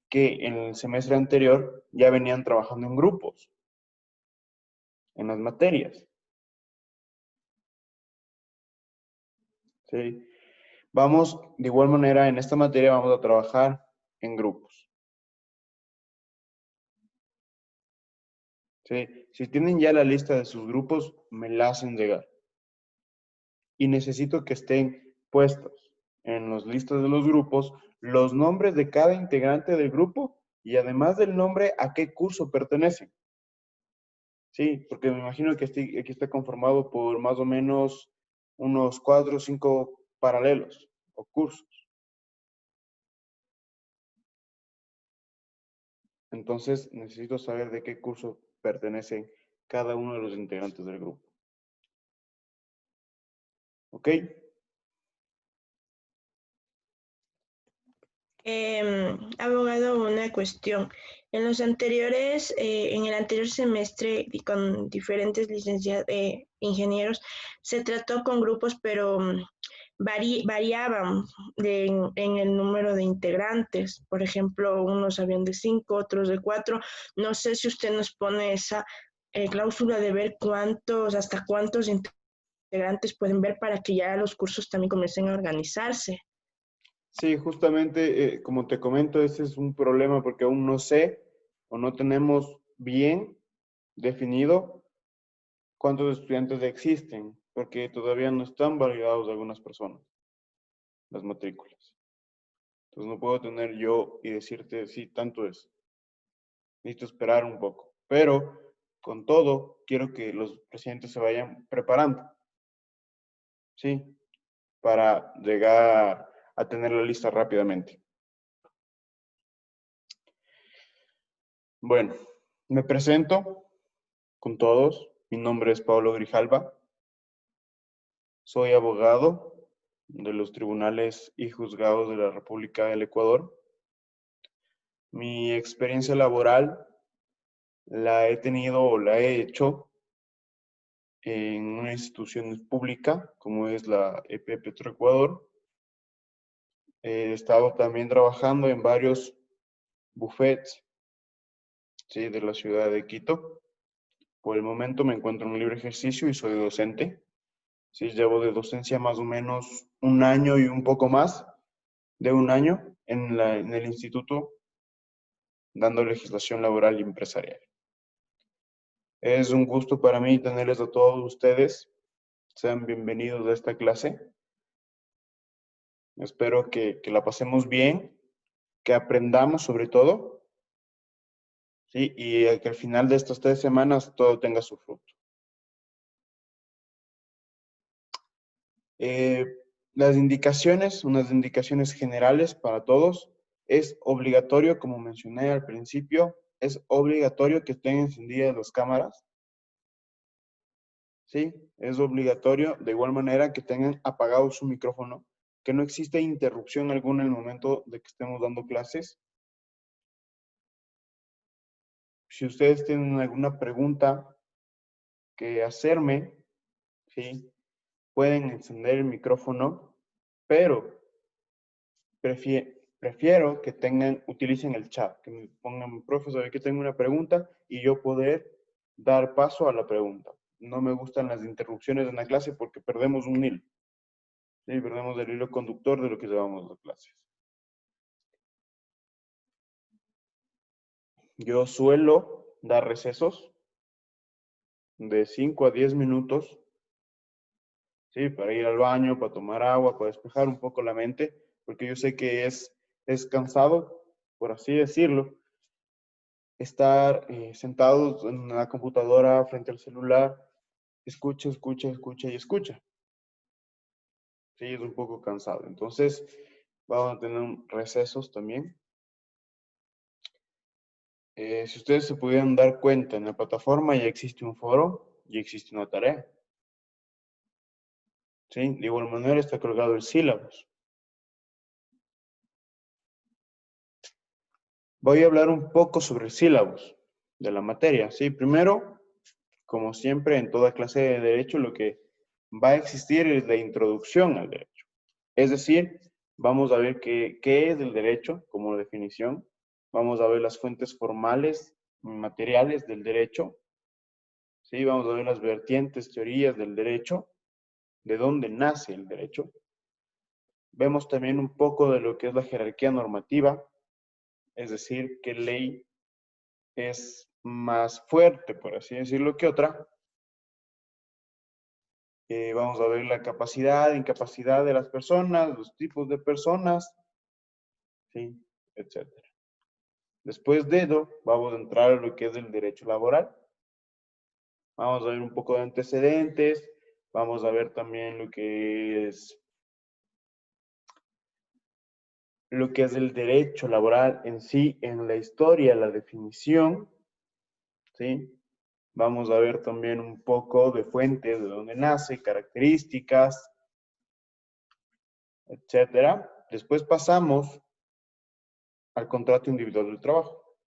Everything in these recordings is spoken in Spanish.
que en el semestre anterior ya venían trabajando en grupos, en las materias. ¿Sí? Vamos, de igual manera, en esta materia vamos a trabajar en grupos. ¿Sí? Si tienen ya la lista de sus grupos, me la hacen llegar. Y necesito que estén puestos en los listas de los grupos los nombres de cada integrante del grupo y además del nombre a qué curso pertenecen. Sí, porque me imagino que aquí está conformado por más o menos unos 4 o 5 paralelos o cursos. Entonces necesito saber de qué curso pertenecen cada uno de los integrantes del grupo. ¿Ok? Abogado, una cuestión. En los anteriores, en el anterior semestre, y con diferentes licenciados, ingenieros, se trató con grupos, pero variaban en el número de integrantes. Por ejemplo, unos habían de 5, otros de 4. No sé si usted nos pone esa cláusula de ver hasta cuántos integrantes pueden ver para que ya los cursos también comiencen a organizarse. Sí, justamente, como te comento, ese es un problema porque aún no sé o no tenemos bien definido cuántos estudiantes existen, porque todavía no están validados algunas personas, las matrículas. Entonces no puedo tener yo y decirte, sí, tanto es. Necesito esperar un poco. Pero, con todo, quiero que los presidentes se vayan preparando, ¿sí? Para llegar a tener la lista rápidamente. Bueno, me presento con todos. Mi nombre es Pablo Grijalva. Soy abogado de los tribunales y juzgados de la República del Ecuador. Mi experiencia laboral la he tenido o la he hecho en una institución pública como es la EP Petroecuador. He estado también trabajando en varios buffets, ¿sí? De la ciudad de Quito. Por el momento me encuentro en un libre ejercicio y soy docente. Sí, llevo de docencia más o menos un año y un poco más de un año en el instituto dando legislación laboral y empresarial. Es un gusto para mí tenerles a todos ustedes. Sean bienvenidos a esta clase. Espero que la pasemos bien, que aprendamos sobre todo, ¿sí? Y que al final de estas 3 semanas todo tenga su fruto. Eh, las indicaciones, unas indicaciones generales para todos. Es obligatorio, como mencioné al principio, es obligatorio que estén encendidas las cámaras. ¿Sí? Es obligatorio, de igual manera, que tengan apagado su micrófono, que no exista interrupción alguna en el momento de que estemos dando clases. Si ustedes tienen alguna pregunta que hacerme, ¿sí? Pueden encender el micrófono, pero prefiero que utilicen el chat, que me pongan, profesor, que tengo una pregunta y yo poder dar paso a la pregunta. No me gustan las interrupciones en la clase porque perdemos un hilo. ¿Sí? Perdemos el hilo conductor de lo que llevamos las clases. Yo suelo dar recesos de 5 a 10 minutos, ¿sí? Para ir al baño, para tomar agua, para despejar un poco la mente, porque yo sé que es cansado, por así decirlo, estar sentados en la computadora frente al celular, escucha, escucha, escucha y escucha. Sí, es un poco cansado. Entonces, vamos a tener recesos también. Si ustedes se pudieran dar cuenta, en la plataforma ya existe un foro y existe una tarea. ¿Sí? De igual manera está colgado el sílabus. Voy a hablar un poco sobre el sílabus de la materia. ¿Sí? Primero, como siempre en toda clase de derecho, lo que va a existir es la introducción al derecho. Es decir, vamos a ver qué es el derecho como definición. Vamos a ver las fuentes formales, materiales del derecho. ¿Sí? Vamos a ver las vertientes, teorías del derecho, de dónde nace el derecho. Vemos también un poco de lo que es la jerarquía normativa, es decir, qué ley es más fuerte, por así decirlo, que otra. Vamos a ver la capacidad, incapacidad de las personas, los tipos de personas, ¿sí? Etcétera. Después de eso, vamos a entrar a lo que es el derecho laboral. Vamos a ver un poco de antecedentes, vamos a ver también lo que es el derecho laboral en sí, en la historia, la definición, ¿sí? Vamos a ver también un poco de fuentes, de dónde nace, características, etcétera. Después pasamos al contrato individual del trabajo.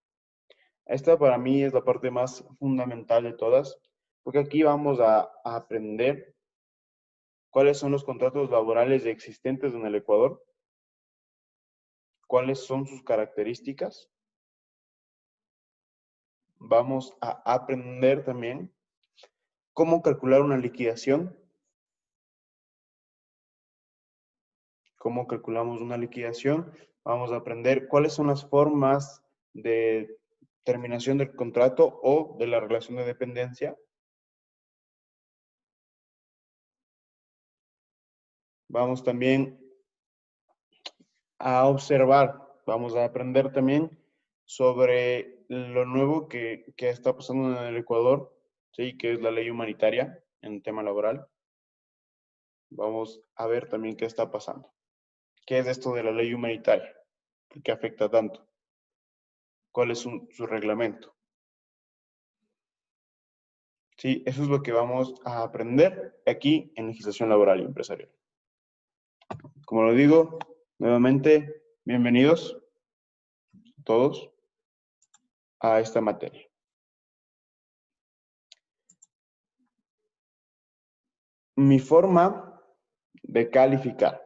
Esta para mí es la parte más fundamental de todas, porque aquí vamos a aprender cuáles son los contratos laborales existentes en el Ecuador, cuáles son sus características. Vamos a aprender también cómo calcular una liquidación, cómo calculamos una liquidación. Vamos a aprender cuáles son las formas de terminación del contrato o de la relación de dependencia. Vamos también a observar, vamos a aprender también sobre lo nuevo que está pasando en el Ecuador, ¿sí? Que es la ley humanitaria en el tema laboral. Vamos a ver también qué está pasando. ¿Qué es esto de la ley humanitaria? ¿Por qué afecta tanto? ¿Cuál es su reglamento? Sí, eso es lo que vamos a aprender aquí en legislación laboral y empresarial. Como lo digo, nuevamente, bienvenidos todos a esta materia. Mi forma de calificar.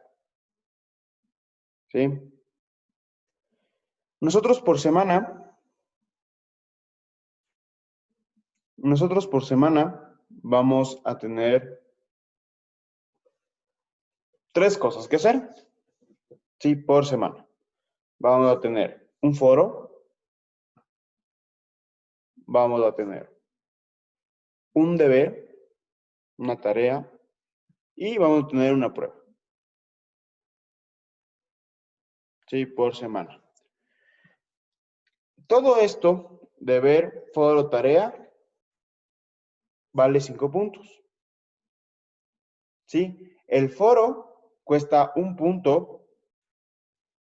¿Sí? Nosotros por semana vamos a tener 3 cosas que hacer. Sí, por semana. Vamos a tener un foro, vamos a tener un deber, una tarea, y vamos a tener una prueba. Sí, por semana. Todo esto, deber, foro, tarea, vale 5 puntos. ¿Sí? El foro cuesta 1 punto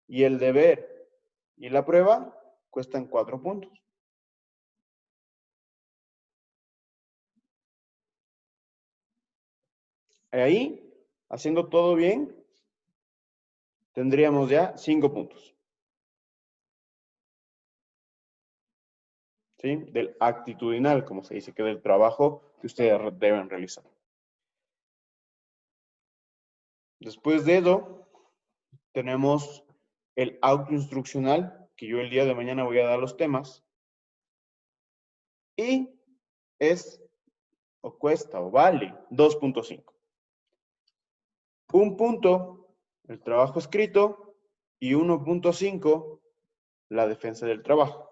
y el deber y la prueba cuestan 4 puntos. Ahí, haciendo todo bien, tendríamos ya 5 puntos. ¿Sí? Del actitudinal, como se dice, que del trabajo que ustedes deben realizar. Después de eso, tenemos el autoinstruccional, que yo el día de mañana voy a dar los temas. Y es, o cuesta, o vale 2.5. 1 punto, el trabajo escrito, y 1.5, la defensa del trabajo.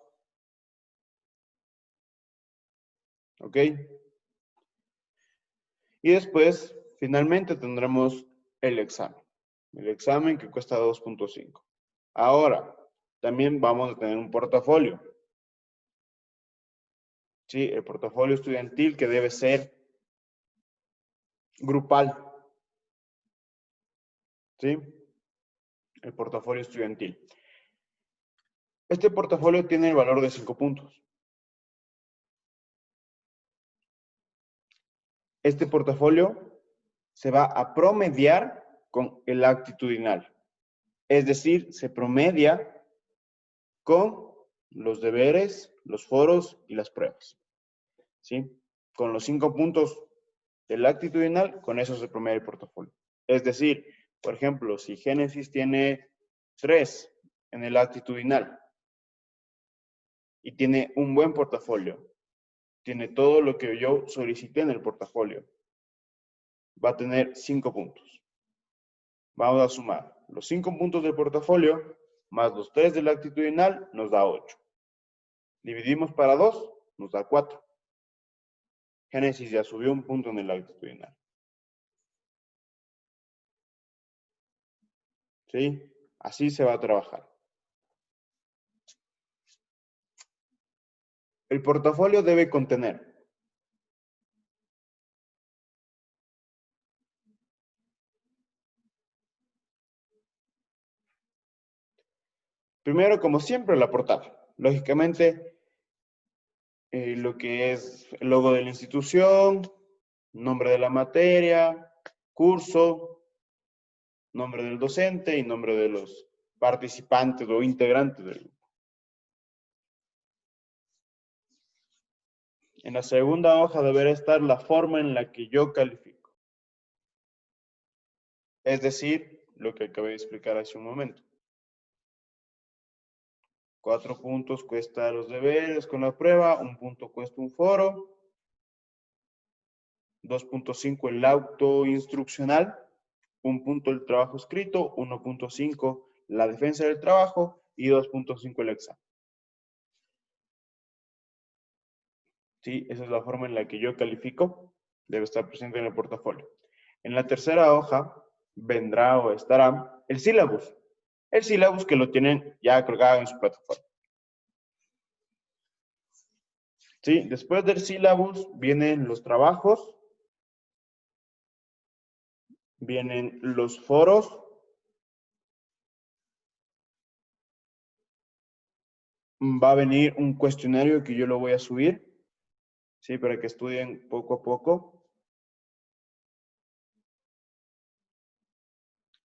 ¿Ok? Y después, finalmente, tendremos el examen. El examen que cuesta 2.5. Ahora, también vamos a tener un portafolio. Sí, el portafolio estudiantil que debe ser grupal. ¿Sí? El portafolio estudiantil. Este portafolio tiene el valor de 5 puntos. Este portafolio se va a promediar con el actitudinal. Es decir, se promedia con los deberes, los foros y las pruebas. ¿Sí? Con los 5 puntos del actitudinal, con eso se promedia el portafolio. Es decir, por ejemplo, si Génesis tiene 3 en el actitudinal y tiene un buen portafolio, tiene todo lo que yo solicité en el portafolio, va a tener 5 puntos. Vamos a sumar los 5 puntos del portafolio más los 3 del actitudinal, nos da 8. Dividimos para 2, nos da 4. Génesis ya subió un punto en el actitudinal. ¿Sí? Así se va a trabajar. El portafolio debe contener primero, como siempre, la portada. Lógicamente, lo que es el logo de la institución, nombre de la materia, curso, nombre del docente y nombre de los participantes o integrantes del grupo. En la segunda hoja deberá estar la forma en la que yo califico. Es decir, lo que acabé de explicar hace un momento. 4 puntos cuesta los deberes con la prueba, 1 punto cuesta un foro, 2.5 el auto instruccional, 1 punto el trabajo escrito, 1.5 la defensa del trabajo y 2.5 el examen. ¿Sí? Esa es la forma en la que yo califico, debe estar presente en el portafolio. En la tercera hoja vendrá o estará el sílabus. El sílabus que lo tienen ya colgado en su plataforma. ¿Sí? Después del sílabus vienen los trabajos, vienen los foros, va a venir un cuestionario que yo lo voy a subir, ¿sí? Para que estudien poco a poco.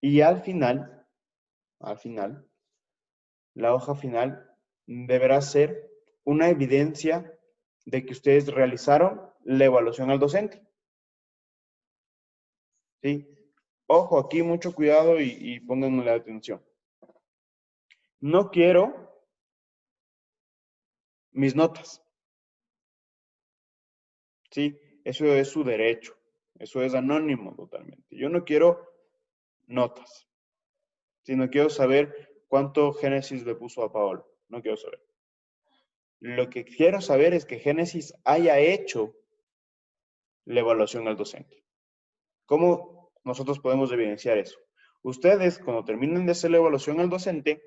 Y al final, la hoja final deberá ser una evidencia de que ustedes realizaron la evaluación al docente. ¿Sí? Ojo, aquí mucho cuidado y pónganme la atención. No quiero mis notas. ¿Sí? Eso es su derecho. Eso es anónimo totalmente. Yo no quiero notas, sino quiero saber cuánto Génesis le puso a Paolo. No quiero saber. Lo que quiero saber es que Génesis haya hecho la evaluación al docente. ¿Cómo nosotros podemos evidenciar eso? Ustedes, cuando terminen de hacer la evaluación al docente,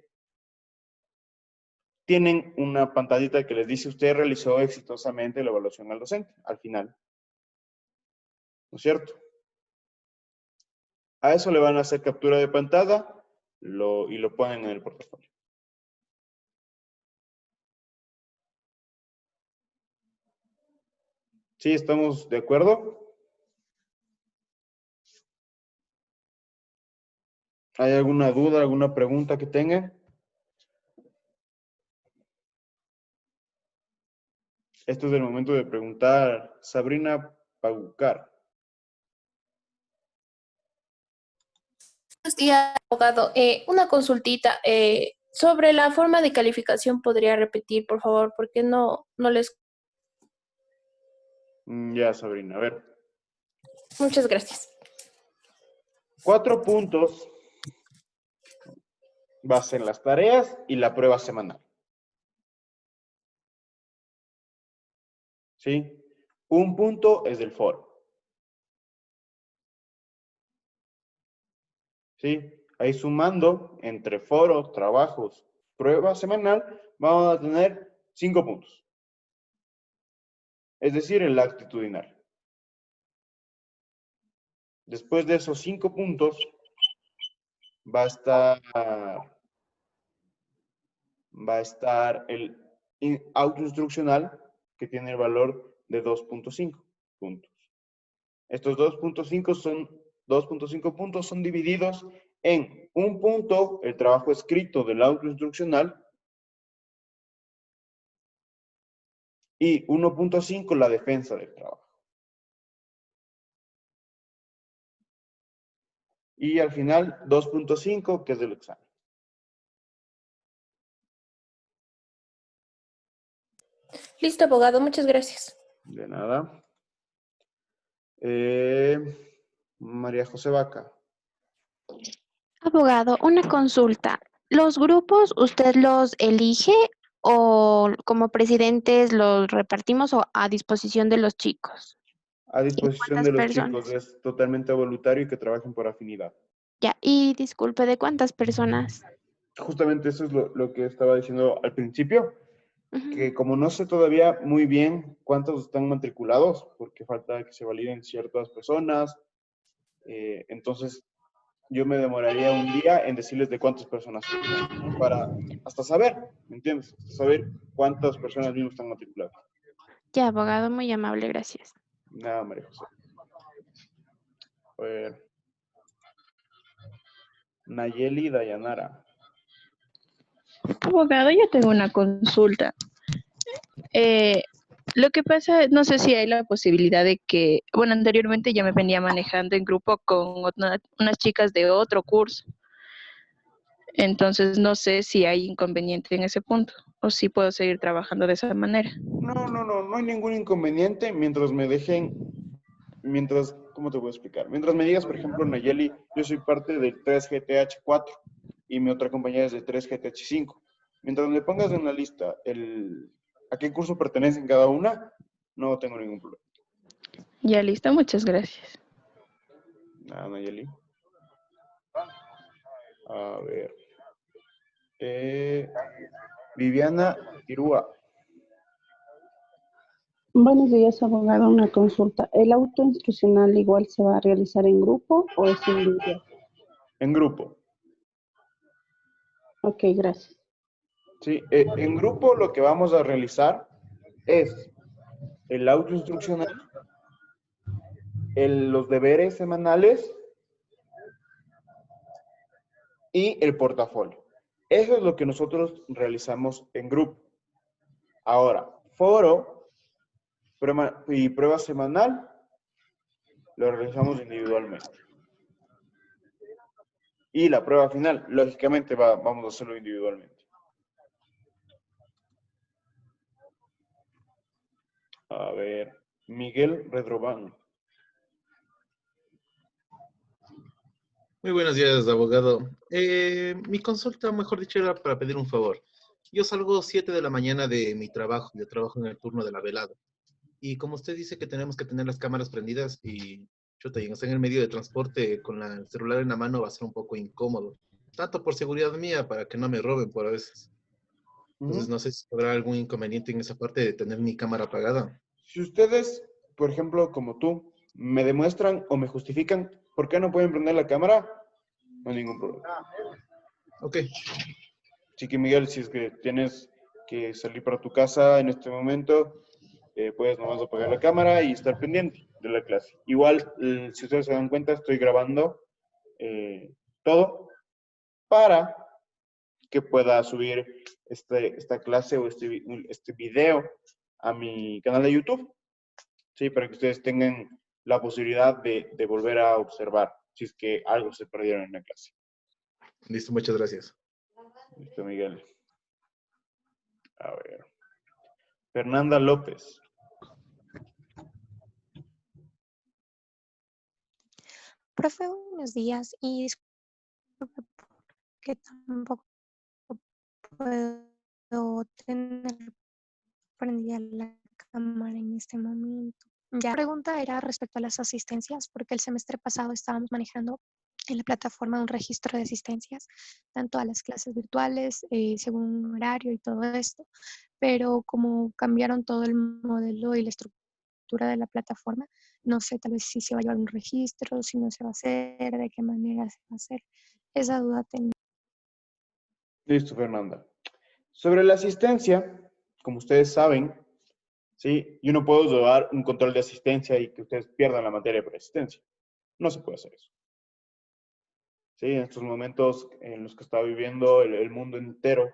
tienen una pantallita que les dice usted realizó exitosamente la evaluación al docente, al final. ¿No es cierto? A eso le van a hacer captura de pantalla y lo ponen en el portafolio. ¿Sí? ¿Estamos de acuerdo? ¿Hay alguna duda, alguna pregunta que tengan? Este es el momento de preguntar. Sabrina Pagucar. Buenos días, abogado. Una consultita. Sobre la forma de calificación, ¿podría repetir, por favor? Porque no les... Ya, Sabrina. A ver. Muchas gracias. 4 puntos va a ser las tareas y la prueba semanal. ¿Sí? 1 punto es del foro. ¿Sí? Ahí sumando entre foros, trabajos, prueba semanal, vamos a tener 5 puntos. Es decir, el actitudinal. Después de esos 5 puntos, va a estar el autoinstruccional, que tiene el valor de 2.5 puntos. Estos 2.5 puntos son divididos en 1 punto el trabajo escrito del autoinstruccional y 1.5 la defensa del trabajo. Y al final 2.5 que es del examen. Listo, abogado, muchas gracias. De nada. María José Vaca. Abogado, una consulta. ¿Los grupos usted los elige o como presidentes los repartimos o a disposición de los chicos? A ¿Y disposición cuántas de los chicos, personas? es totalmente voluntario y que trabajen por afinidad. Ya, y disculpe, ¿de cuántas personas? Justamente eso es lo que estaba diciendo al principio, Ujú. que como no sé todavía muy bien cuántos están matriculados, porque falta que se validen ciertas personas, entonces yo me demoraría un día en decirles de cuántas personas son, para hasta saber, ¿me entiendes? Hasta saber cuántas personas mismo están matriculadas. Ya, abogado, muy amable, gracias. Nada, María José. A ver. Nayeli Dayanara. Abogado, yo tengo una consulta. Eh, lo que pasa, no sé si hay la posibilidad de que, bueno, anteriormente ya me venía manejando en grupo con unas chicas de otro curso, entonces no sé si hay inconveniente en ese punto o si puedo seguir trabajando de esa manera. No hay ningún inconveniente mientras me dejen, ¿cómo te voy a explicar? Mientras me digas, por ejemplo, Nayeli, yo soy parte del 3GTH4 y mi otra compañera es del 3GTH5. Mientras me pongas en la lista a qué curso pertenecen cada una, no tengo ningún problema. Ya listo, muchas gracias. Nada, Nayeli. A ver. Viviana Irúa. Buenos días, abogado. Una consulta. ¿El auto instruccional igual se va a realizar en grupo o es individual? En grupo. Ok, gracias. Sí, en grupo lo que vamos a realizar es el auto instruccional, los deberes semanales y el portafolio. Eso es lo que nosotros realizamos en grupo. Ahora, foro y prueba semanal lo realizamos individualmente. Y la prueba final, lógicamente, vamos a hacerlo individualmente. A ver, Miguel Redrobán. Muy buenos días, abogado. Mi consulta, mejor dicho, era para pedir un favor. Yo salgo 7 de la mañana de mi trabajo. Yo trabajo en el turno de la velada. Y como usted dice que tenemos que tener las cámaras prendidas y chuta, y estar en el medio de transporte con el celular en la mano va a ser un poco incómodo. Tanto por seguridad mía, para que no me roben por a veces. Entonces, no sé si habrá algún inconveniente en esa parte de tener mi cámara apagada. Si ustedes, por ejemplo, como tú, me demuestran o me justifican por qué no pueden prender la cámara, no hay ningún problema. Ok, Así que, Miguel, si es que tienes que salir para tu casa en este momento, puedes nomás apagar la cámara y estar pendiente de la clase. Igual, si ustedes se dan cuenta, estoy grabando todo para que pueda subir esta clase o este video a mi canal de YouTube. Sí, para que ustedes tengan la posibilidad de volver a observar si es que algo se perdieron en la clase. listo, muchas gracias. Listo, Miguel. A ver. Fernanda López. Profe, buenos días y disculpe que tampoco puedo tener prendida la cámara en este momento. Ya, la pregunta era respecto a las asistencias, porque el semestre pasado estábamos manejando en la plataforma un registro de asistencias, tanto a las clases virtuales, según un horario y todo esto, pero como cambiaron todo el modelo y la estructura de la plataforma, no sé tal vez si se va a llevar un registro, si no se va a hacer, de qué manera se va a hacer. Esa duda tenía. Listo, Fernanda. Sobre la asistencia, como ustedes saben, ¿sí? Yo no puedo llevar un control de asistencia y que ustedes pierdan la materia por asistencia. No se puede hacer eso. ¿Sí? En estos momentos en los que está viviendo el mundo entero,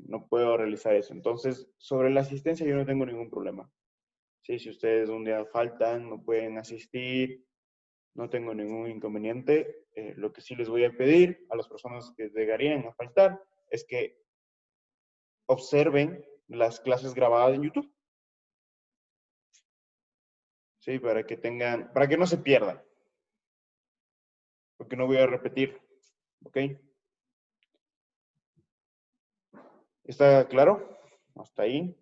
no puedo realizar eso. Entonces, sobre la asistencia yo no tengo ningún problema. ¿Sí? Si ustedes un día faltan, no pueden asistir, no tengo ningún inconveniente. Lo que sí les voy a pedir a las personas que llegarían a faltar es que observen las clases grabadas en YouTube. Sí, para que tengan, para que no se pierdan. Porque no voy a repetir. ¿Ok? ¿Está claro? Hasta ahí.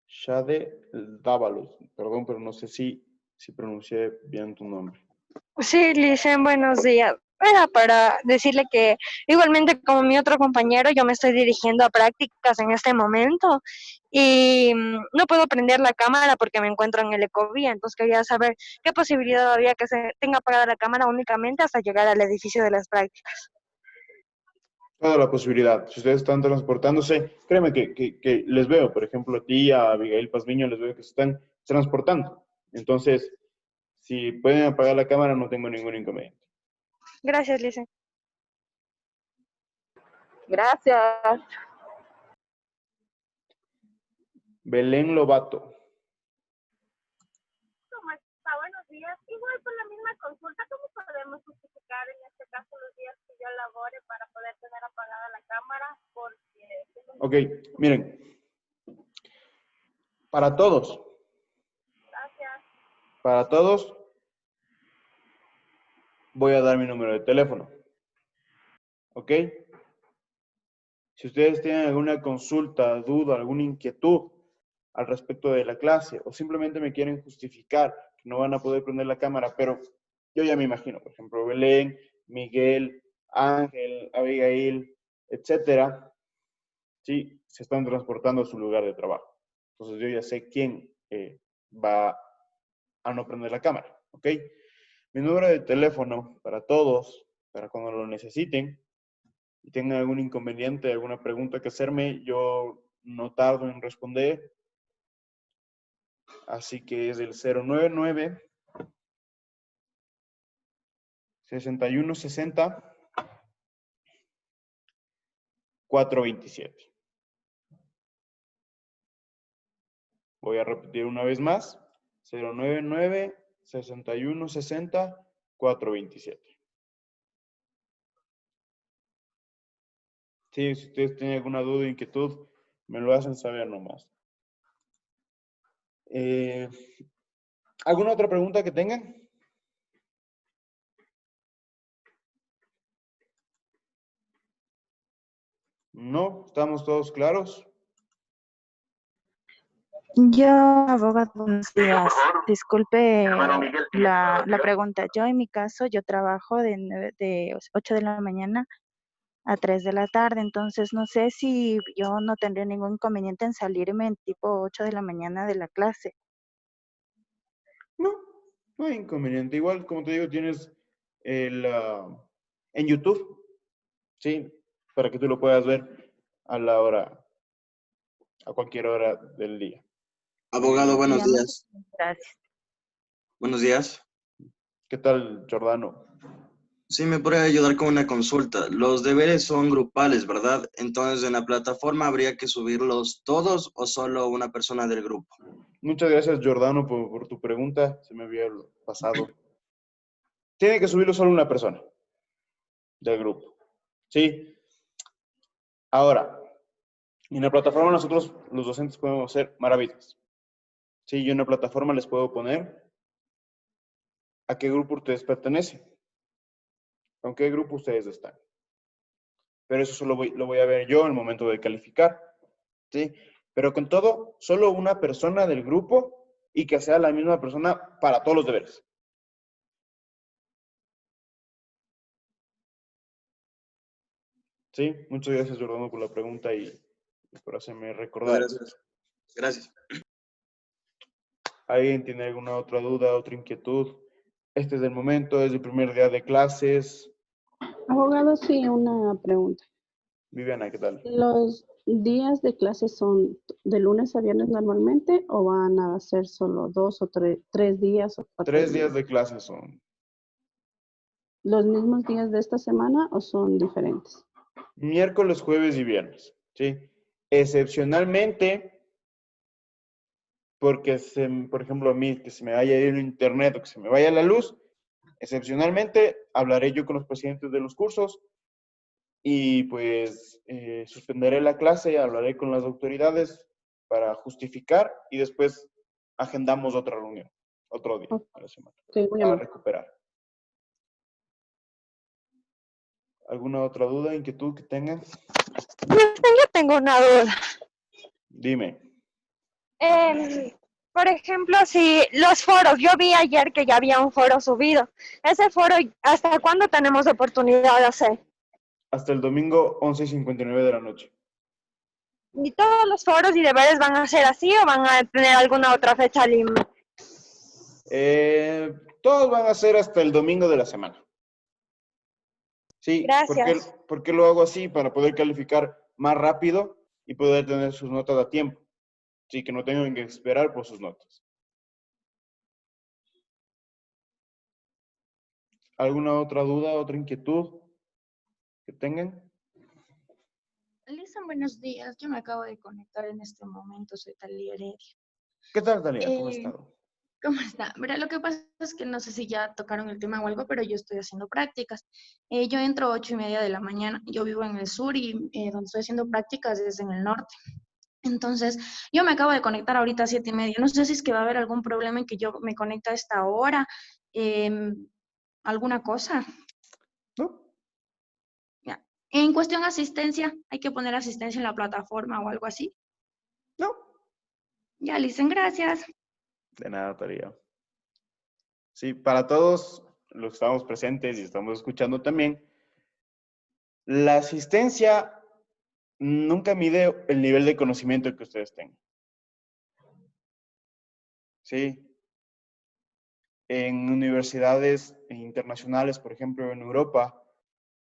Shade Dávalos. Perdón, pero no sé si pronuncié bien tu nombre. Sí, Licen, buenos días. Era para decirle que igualmente como mi otro compañero, yo me estoy dirigiendo a prácticas en este momento y no puedo prender la cámara porque me encuentro en el Ecovía, entonces quería saber qué posibilidad había que se tenga apagada la cámara únicamente hasta llegar al edificio de las prácticas. Toda la posibilidad. Si ustedes están transportándose, créeme que les veo, por ejemplo, a ti, a Abigail Pazmiño, les veo que se están transportando. Entonces, si pueden apagar la cámara, no tengo ningún inconveniente. Gracias, Licen. Gracias. Belén Lobato. ¿Cómo está? Buenos días. Igual por la misma consulta, ¿cómo podemos justificar en este caso los días que yo labore para poder tener apagada la cámara? Porque... Ok, miren. Para todos. Gracias. Para todos, voy a dar mi número de teléfono. ¿Ok? Si ustedes tienen alguna consulta, duda, alguna inquietud al respecto de la clase o simplemente me quieren justificar que no van a poder prender la cámara, pero yo ya me imagino, por ejemplo, Belén, Miguel, Ángel, Abigail, etcétera, sí, se están transportando a su lugar de trabajo. Entonces yo ya sé quién va a no prender la cámara, ¿ok? Mi número de teléfono para todos, para cuando lo necesiten y tengan algún inconveniente, alguna pregunta que hacerme, yo no tardo en responder. Así que es el 099 6160 427. Voy a repetir una vez más. 099 6160 427. Sí, si ustedes tienen alguna duda o inquietud, me lo hacen saber nomás. ¿Alguna otra pregunta que tengan? ¿No? ¿Estamos todos claros? Yo, abogado, buenos días. Disculpe la pregunta. Yo, en mi caso, yo trabajo de 8 de la mañana a 3 de la tarde, entonces no sé si yo no tendría ningún inconveniente en salirme en tipo 8 de la mañana de la clase. No, no hay inconveniente. Igual, como te digo, tienes en YouTube, ¿sí? Para que tú lo puedas ver a la hora, a cualquier hora del día. Abogado, buenos Ya, días. gracias. Buenos días. ¿Qué tal, Giordano? Sí, me puede ayudar con una consulta. Los deberes son grupales, ¿verdad? Entonces, ¿en la plataforma habría que subirlos todos o solo una persona del grupo? Muchas gracias, Giordano, por tu pregunta. Se me había pasado. Tiene que subirlo solo una persona del grupo. ¿Sí? Ahora, en la plataforma nosotros, los docentes, podemos hacer maravillas. Sí, yo en la plataforma les puedo poner a qué grupo ustedes pertenecen. ¿Con qué grupo ustedes están? Pero eso solo lo voy a ver yo en el momento de calificar. ¿Sí? Pero con todo, solo una persona del grupo y que sea la misma persona para todos los deberes. Sí, muchas gracias, Giordano, por la pregunta y por hacerme recordar. Gracias. Gracias. ¿Alguien tiene alguna otra duda, otra inquietud? Este es el momento, es el primer día de clases. Abogado, sí, una pregunta. Viviana, ¿qué tal? ¿Los días de clases son de lunes a viernes normalmente o van a ser solo 2 o 3 días o 4 3 días? días de clases son. ¿Los mismos días de esta semana o son diferentes? Miércoles, jueves y viernes. ¿sí? Excepcionalmente, porque, por ejemplo, a mí, que se me vaya a ir el internet o que se me vaya la luz, excepcionalmente hablaré yo con los presidentes de los cursos y pues suspenderé la clase, hablaré con las autoridades para justificar y después agendamos otra reunión, otro día a la semana, Sí, muy para amable. recuperar. ¿Alguna otra duda, inquietud que tengas? Yo tengo una duda. Dime. Por ejemplo, si los foros, yo vi ayer que ya había un foro subido. Ese foro, ¿hasta cuándo tenemos oportunidad de hacer? Hasta el domingo 11:59 de la noche. ¿Y todos los foros y deberes van a ser así o van a tener alguna otra fecha límite? Todos van a ser hasta el domingo de la semana. Sí, Gracias. ¿por qué lo hago así? Para poder calificar más rápido y poder tener sus notas a tiempo. Sí, que no tengan que esperar por sus notas. ¿Alguna otra duda, otra inquietud que tengan? Lisa, buenos días. Yo me acabo de conectar en este momento. Soy Talía Heredia. ¿Qué tal, Talía? ¿Cómo has estado? ¿Cómo está? Mira, lo que pasa es que no sé si ya tocaron el tema o algo, pero yo estoy haciendo prácticas. Yo entro 8:30 de la mañana. Yo vivo en el sur y donde estoy haciendo prácticas es en el norte. Entonces, yo me acabo de conectar ahorita a 7:30. No sé si es que va a haber algún problema en que yo me conecte a esta hora. ¿Alguna cosa? No. Ya. En cuestión asistencia, ¿hay que poner asistencia en la plataforma o algo así? No. Ya, Lisen, gracias. De nada, Talía. Sí, para todos los que estamos presentes y estamos escuchando también, la asistencia nunca mide el nivel de conocimiento que ustedes tengan. Sí. En universidades internacionales, por ejemplo, en Europa,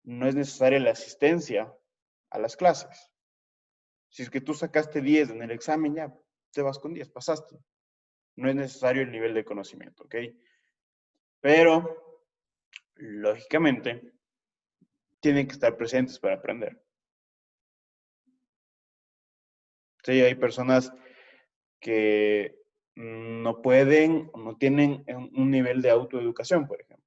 no es necesaria la asistencia a las clases. Si es que tú sacaste 10 en el examen, ya te vas con 10, pasaste. No es necesario el nivel de conocimiento, ¿ok? Pero, lógicamente, tienen que estar presentes para aprender. Sí, hay personas que no pueden o no tienen un nivel de autoeducación, por ejemplo.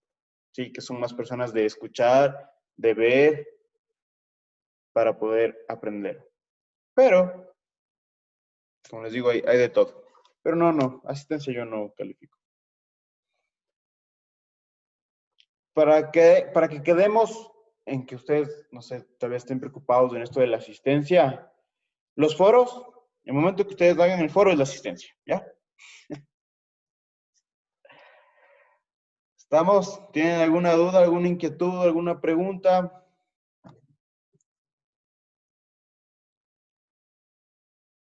Sí, que son más personas de escuchar, de ver, para poder aprender. Pero, como les digo, hay de todo. Pero no, asistencia yo no califico. Para que quedemos en que ustedes, no sé, tal vez estén preocupados en esto de la asistencia, los foros, el momento que ustedes hagan el foro es la asistencia, ¿ya? ¿Estamos? ¿Tienen alguna duda, alguna inquietud, alguna pregunta?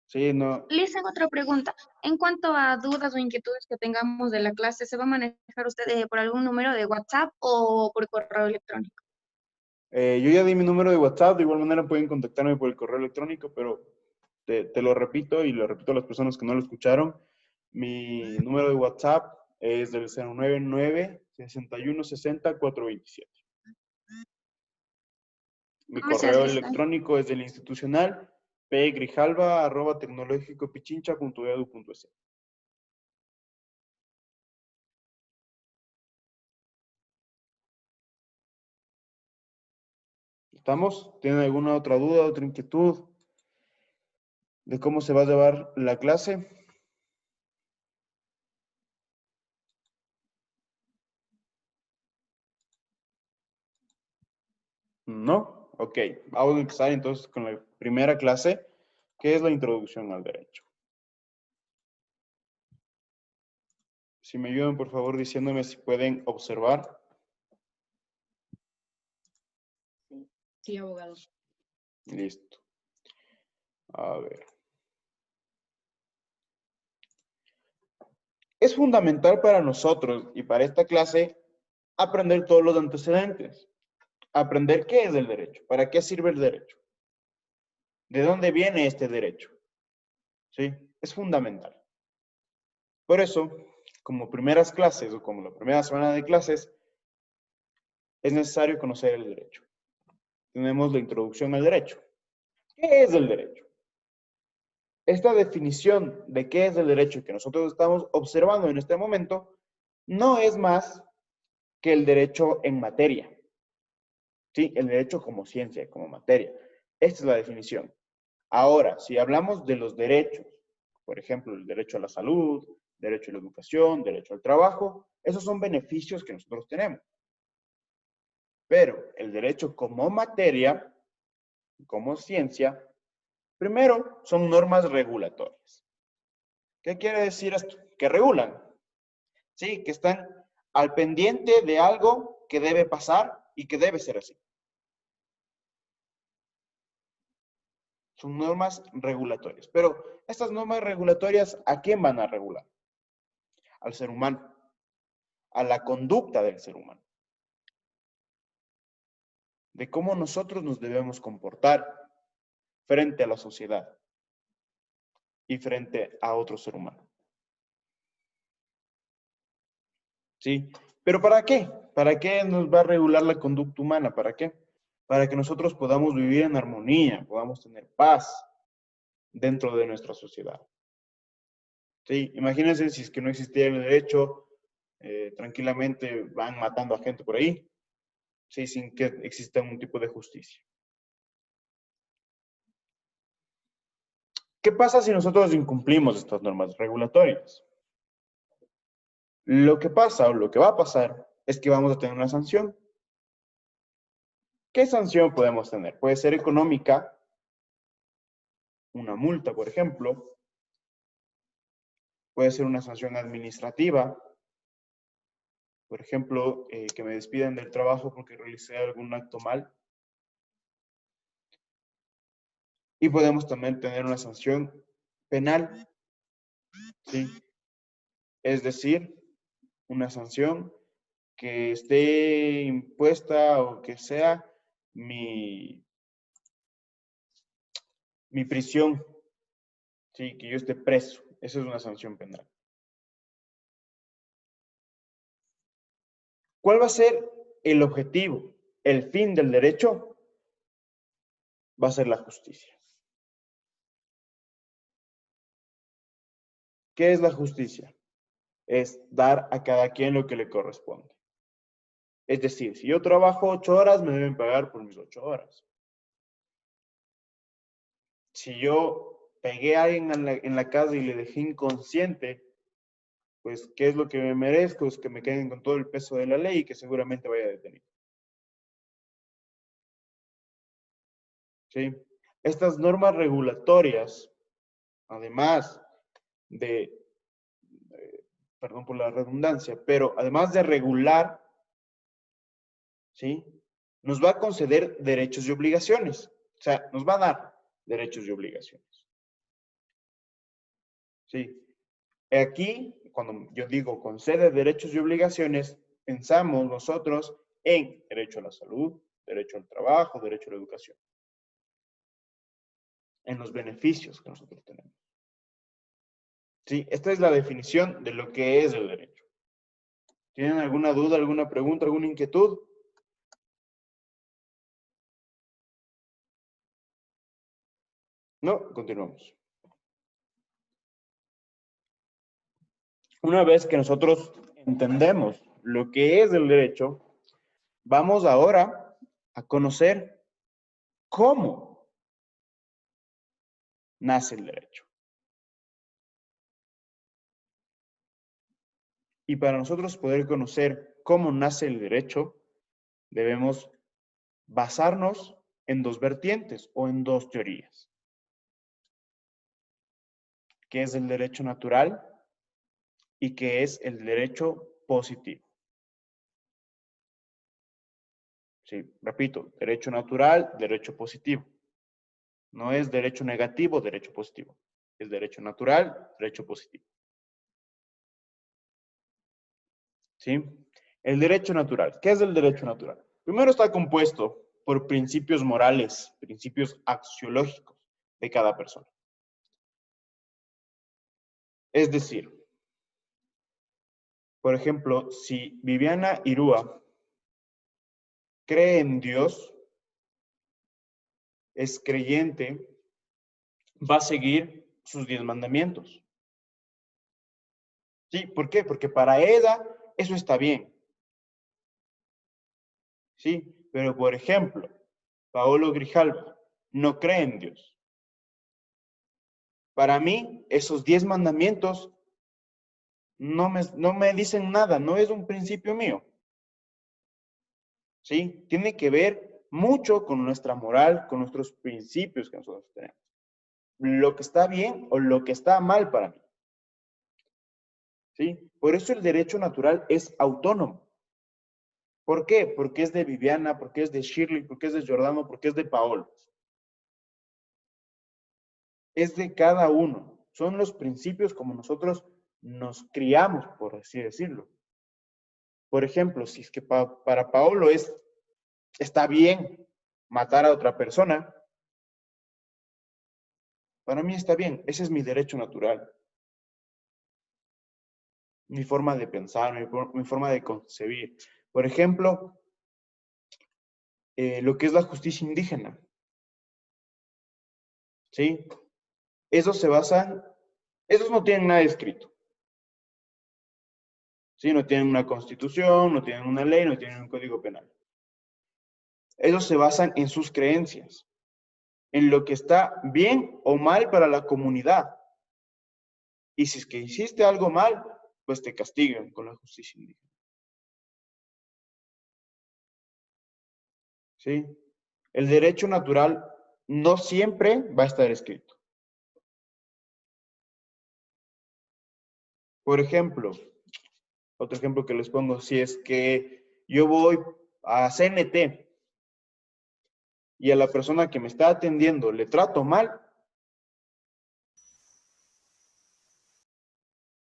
Sí, no. Lisa, otra pregunta. En cuanto a dudas o inquietudes que tengamos de la clase, ¿se va a manejar usted por algún número de WhatsApp o por correo electrónico? Yo ya di mi número de WhatsApp, de igual manera pueden contactarme por el correo electrónico, pero te lo repito y lo repito a las personas que no lo escucharon. Mi número de WhatsApp es del 099-6160-427. Mi Gracias, correo Lisa. electrónico es del institucional pgrijalva@tecnologicopichincha.edu.es. ¿Estamos? ¿Tienen alguna otra duda, otra inquietud de cómo se va a llevar la clase? ¿No? Ok, vamos a empezar entonces con la primera clase, que es la introducción al derecho. Si me ayudan, por favor, diciéndome si pueden observar. Sí, abogado. Listo. A ver. Es fundamental para nosotros y para esta clase aprender todos los antecedentes. Aprender qué es el derecho, para qué sirve el derecho, de dónde viene este derecho. ¿Sí? Es fundamental. Por eso, como primeras clases o como la primera semana de clases, es necesario conocer el derecho. Tenemos la introducción al derecho. ¿Qué es el derecho? Esta definición de qué es el derecho que nosotros estamos observando en este momento no es más que el derecho en materia. ¿Sí? El derecho como ciencia, como materia. Esta es la definición. Ahora, si hablamos de los derechos, por ejemplo, el derecho a la salud, derecho a la educación, derecho al trabajo, esos son beneficios que nosotros tenemos. Pero el derecho como materia, como ciencia, primero son normas regulatorias. ¿Qué quiere decir esto? Que regulan. Sí, que están al pendiente de algo que debe pasar y que debe ser así. Son normas regulatorias. Pero estas normas regulatorias, ¿a quién van a regular? Al ser humano, a la conducta del ser humano, de cómo nosotros nos debemos comportar frente a la sociedad y frente a otro ser humano. ¿Sí? ¿Pero para qué? ¿Para qué nos va a regular la conducta humana? ¿Para qué? Para que nosotros podamos vivir en armonía, podamos tener paz dentro de nuestra sociedad. ¿Sí? Imagínense si es que no existiera el derecho, tranquilamente van matando a gente por ahí, ¿sí? Sin que exista un tipo de justicia. ¿Qué pasa si nosotros incumplimos estas normas regulatorias? Lo que pasa o lo que va a pasar es que vamos a tener una sanción. ¿Qué sanción podemos tener? Puede ser económica, una multa, por ejemplo. Puede ser una sanción administrativa. Por ejemplo, que me despidan del trabajo porque realicé algún acto mal. Y podemos también tener una sanción penal. ¿Sí? Es decir, una sanción que esté impuesta o que sea mi prisión, ¿sí? Que yo esté preso. Esa es una sanción penal. ¿Cuál va a ser el objetivo, el fin del derecho? Va a ser la justicia. ¿Qué es la justicia? Es dar a cada quien lo que le corresponde. Es decir, si yo trabajo 8 horas, me deben pagar por mis 8 horas. Si yo pegué a alguien en la casa y le dejé inconsciente, pues, ¿qué es lo que me merezco? Es que me queden con todo el peso de la ley y que seguramente vaya detenido. ¿Sí? Estas normas regulatorias, además de, perdón por la redundancia, pero además de regular, ¿sí? Nos va a conceder derechos y obligaciones. O sea, nos va a dar derechos y obligaciones. ¿Sí? Aquí, cuando yo digo concede derechos y obligaciones, pensamos nosotros en derecho a la salud, derecho al trabajo, derecho a la educación. En los beneficios que nosotros tenemos. ¿Sí? Esta es la definición de lo que es el derecho. ¿Tienen alguna duda, alguna pregunta, alguna inquietud? No, continuamos. Una vez que nosotros entendemos lo que es el derecho, vamos ahora a conocer cómo nace el derecho. Y para nosotros poder conocer cómo nace el derecho, debemos basarnos en dos vertientes o en dos teorías. ¿Qué es el derecho natural y qué es el derecho positivo? Sí, repito, derecho natural, derecho positivo. No es derecho negativo, derecho positivo. Es derecho natural, derecho positivo. ¿Sí? El derecho natural. ¿Qué es el derecho natural? Primero está compuesto por principios morales, principios axiológicos de cada persona. Es decir, por ejemplo, si Viviana Irúa cree en Dios, es creyente, va a seguir sus 10 mandamientos. ¿Sí? ¿Por qué? Porque para ella eso está bien. ¿Sí? Pero, por ejemplo, Paolo Grijalva no cree en Dios. Para mí, esos 10 mandamientos no me dicen nada, no es un principio mío. ¿Sí? Tiene que ver mucho con nuestra moral, con nuestros principios que nosotros tenemos. Lo que está bien o lo que está mal para mí. ¿Sí? Por eso el derecho natural es autónomo. ¿Por qué? Porque es de Viviana, porque es de Shirley, porque es de Giordano, porque es de Paolo. Es de cada uno. Son los principios como nosotros nos criamos, por así decirlo. Por ejemplo, si es que para Paolo está bien matar a otra persona, para mí está bien. Ese es mi derecho natural. Mi forma de pensar, mi forma de concebir. Por ejemplo, lo que es la justicia indígena. ¿Sí? Esos no tienen nada escrito. ¿Sí? No tienen una constitución, no tienen una ley, no tienen un código penal. Ellos se basan en sus creencias, en lo que está bien o mal para la comunidad. Y si es que hiciste algo mal, pues te castigan con la justicia indígena. ¿Sí? El derecho natural no siempre va a estar escrito. Por ejemplo, otro ejemplo que les pongo, si es que yo voy a CNT y a la persona que me está atendiendo le trato mal,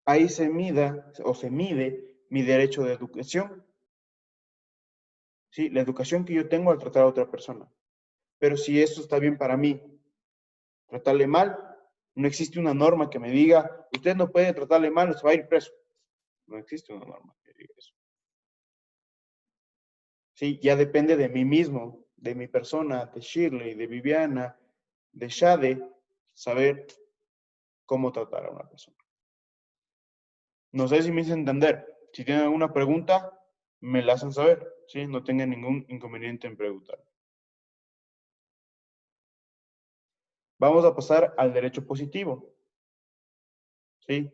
ahí se mide mi derecho de educación. ¿Sí? La educación que yo tengo al tratar a otra persona. Pero si eso está bien para mí, tratarle mal, no existe una norma que me diga, usted no puede tratarle mal, se va a ir preso. No existe una norma que diga eso. Sí, ya depende de mí mismo, de mi persona, de Shirley, de Viviana, de Shade, saber cómo tratar a una persona. No sé si me hice entender. Si tienen alguna pregunta, me la hacen saber. ¿Sí? No tengan ningún inconveniente en preguntar. Vamos a pasar al derecho positivo. ¿Sí?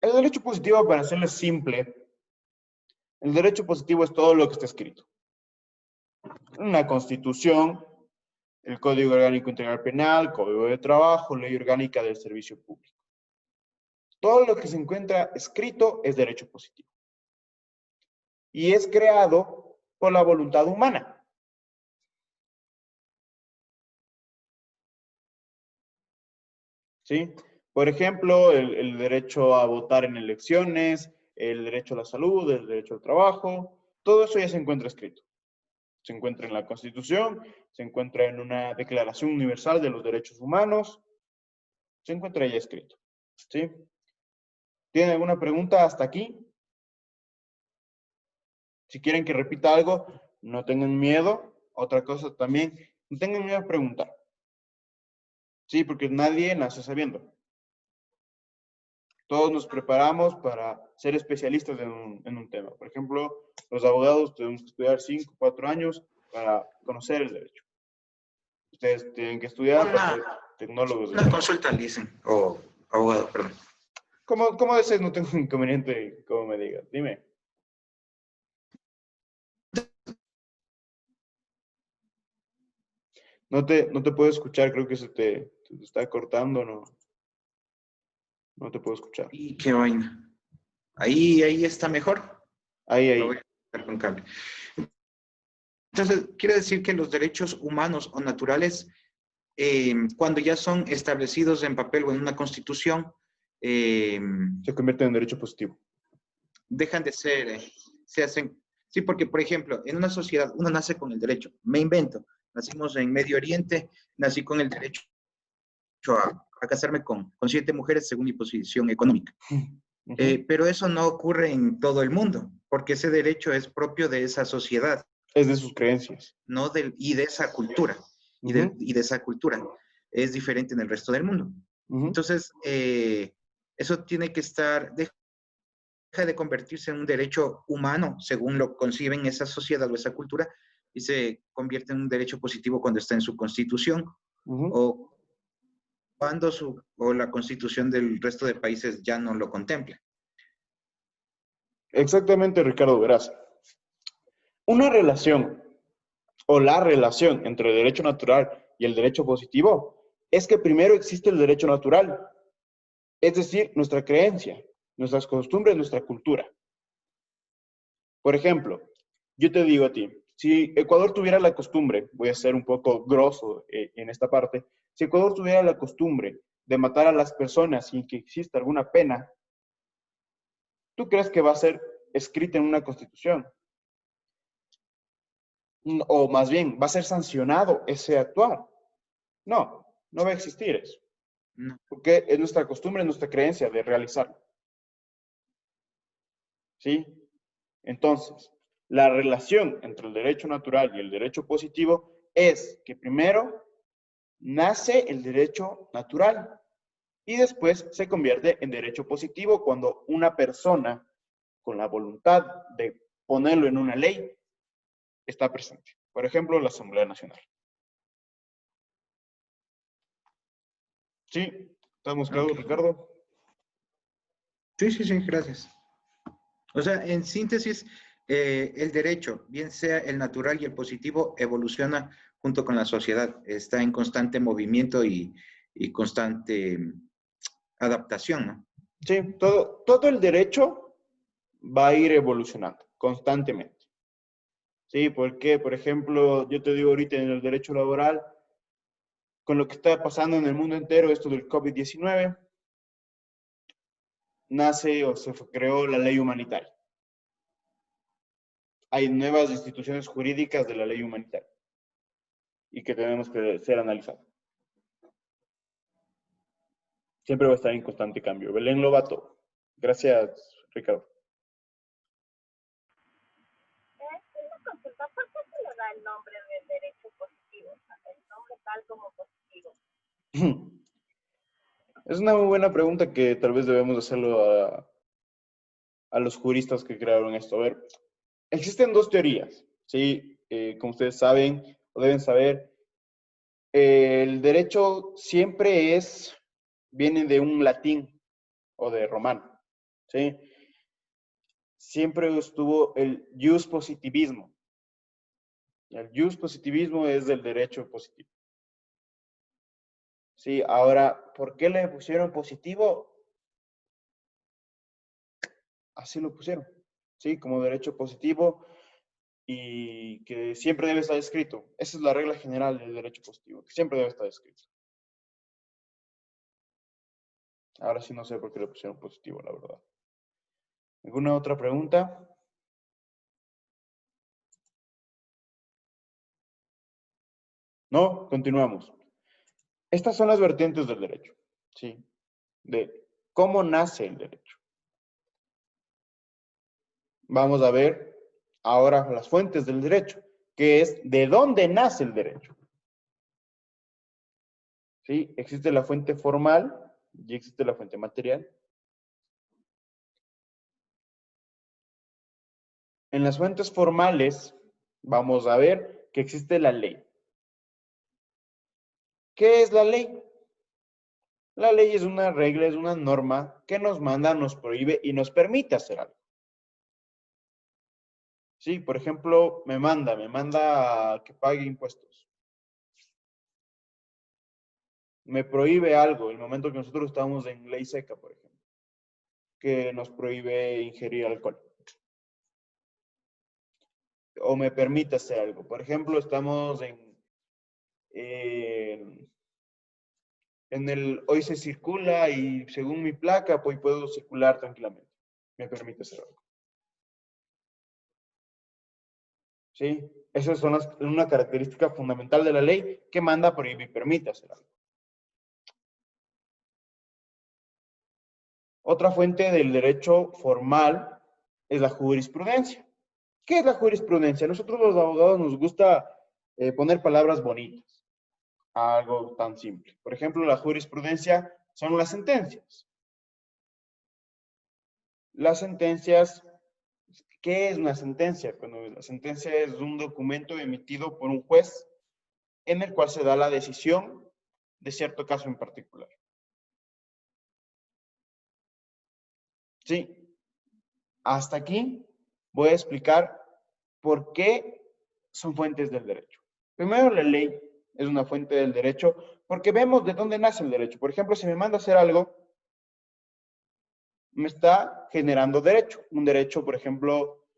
El derecho positivo, para hacerlo simple, el derecho positivo es todo lo que está escrito. Una constitución, el Código Orgánico Integral Penal, Código de Trabajo, Ley Orgánica del Servicio Público. Todo lo que se encuentra escrito es derecho positivo. Y es creado por la voluntad humana. ¿Sí? Por ejemplo, el derecho a votar en elecciones, el derecho a la salud, el derecho al trabajo, todo eso ya se encuentra escrito. Se encuentra en la Constitución, se encuentra en una Declaración Universal de los Derechos Humanos, se encuentra ya escrito. ¿Sí? ¿Tienen alguna pregunta hasta aquí? Si quieren que repita algo, no tengan miedo. Otra cosa también, no tengan miedo a preguntar. Sí, porque nadie nace sabiendo. Todos nos preparamos para ser especialistas en un tema. Por ejemplo, los abogados tenemos que estudiar 5, 4 años para conocer el derecho. Ustedes tienen que estudiar para ser tecnólogos. Una consulta, dicen, o abogado, perdón. ¿Cómo desees? No tengo inconveniente como me digas. Dime. No te puedo escuchar, creo que se te está cortando, ¿no? No te puedo escuchar. Y qué vaina. Ahí está mejor. Ahí. Lo voy a hacer con cable. Entonces, quiere decir que los derechos humanos o naturales, cuando ya son establecidos en papel o en una constitución, se convierten en derecho positivo. Dejan de ser, se hacen. Sí, porque, por ejemplo, en una sociedad uno nace con el derecho. Me invento. Nacimos en Medio Oriente, nací con el derecho a casarme con 7 mujeres según mi posición económica. Pero eso no ocurre en todo el mundo, porque ese derecho es propio de esa sociedad. Es de sus creencias. Y de esa cultura. y de esa cultura. Es diferente en el resto del mundo. Entonces, eso tiene que estar, deja de convertirse en un derecho humano, según lo conciben esa sociedad o esa cultura, y se convierte en un derecho positivo cuando está en su constitución, o cuando la constitución del resto de países ya no lo contempla. Exactamente, Ricardo, verás. Una relación o la relación entre el derecho natural y el derecho positivo es que primero existe el derecho natural, es decir, nuestra creencia, nuestras costumbres, nuestra cultura. Por ejemplo, yo te digo a ti, si Ecuador tuviera la costumbre, voy a ser un poco grosso en esta parte, si Ecuador tuviera la costumbre de matar a las personas sin que exista alguna pena, ¿tú crees que va a ser escrita en una constitución? O más bien, ¿va a ser sancionado ese actuar? No, no va a existir eso. Porque es nuestra costumbre, es nuestra creencia de realizarlo. ¿Sí? Entonces, la relación entre el derecho natural y el derecho positivo es que primero nace el derecho natural y después se convierte en derecho positivo cuando una persona con la voluntad de ponerlo en una ley está presente. Por ejemplo, la Asamblea Nacional. ¿Sí? ¿Estamos claros, Ricardo? Sí, sí, sí, gracias. O sea, en síntesis, el derecho, bien sea el natural y el positivo, evoluciona junto con la sociedad. Está en constante movimiento y constante adaptación, ¿no? Sí, todo el derecho va a ir evolucionando constantemente. Sí, porque, por ejemplo, yo te digo ahorita en el derecho laboral, con lo que está pasando en el mundo entero, esto del COVID-19, nace o se creó la ley humanitaria. Hay nuevas instituciones jurídicas de la ley humanitaria y que tenemos que ser analizadas. Siempre va a estar en constante cambio. Belén Lobato. Gracias, Ricardo. Una consulta, ¿por qué se le da el nombre de derecho positivo? O sea, el nombre tal como positivo. Es una muy buena pregunta que tal vez debemos hacerlo a los juristas que crearon esto. A ver, existen dos teorías, ¿sí? Como ustedes saben o deben saber, el derecho siempre viene de un latín o de romano, ¿sí? Siempre estuvo el jus positivismo. El jus positivismo es del derecho positivo. Sí, ahora, ¿por qué le pusieron positivo? Así lo pusieron, ¿sí? Como derecho positivo y que siempre debe estar escrito. Esa es la regla general del derecho positivo, que siempre debe estar escrito. Ahora sí no sé por qué le pusieron positivo, la verdad. ¿Alguna otra pregunta? No, continuamos. Estas son las vertientes del derecho, ¿sí? De cómo nace el derecho. Vamos a ver ahora las fuentes del derecho, que es de dónde nace el derecho. ¿Sí? Existe la fuente formal y existe la fuente material. En las fuentes formales vamos a ver que existe la ley. ¿Qué es la ley? La ley es una regla, es una norma que nos manda, nos prohíbe y nos permite hacer algo. Sí, por ejemplo, me manda a que pague impuestos. Me prohíbe algo, el momento que nosotros estamos en ley seca, por ejemplo, que nos prohíbe ingerir alcohol. O me permite hacer algo. Por ejemplo, estamos hoy se circula y según mi placa, pues puedo circular tranquilamente. Me permite hacer algo. ¿Sí? Esa es una característica fundamental de la ley que manda, prohíbe y permite hacer algo. Otra fuente del derecho formal es la jurisprudencia. ¿Qué es la jurisprudencia? A nosotros los abogados nos gusta poner palabras bonitas. a algo tan simple. Por ejemplo, la jurisprudencia son las sentencias. Las sentencias, ¿qué es una sentencia? Bueno, la sentencia es un documento emitido por un juez en el cual se da la decisión de cierto caso en particular. Sí, hasta aquí voy a explicar por qué son fuentes del derecho. Primero, la ley es una fuente del derecho porque vemos de dónde nace el derecho. Por ejemplo, si me manda a hacer algo, me está generando derecho. Un derecho, por ejemplo,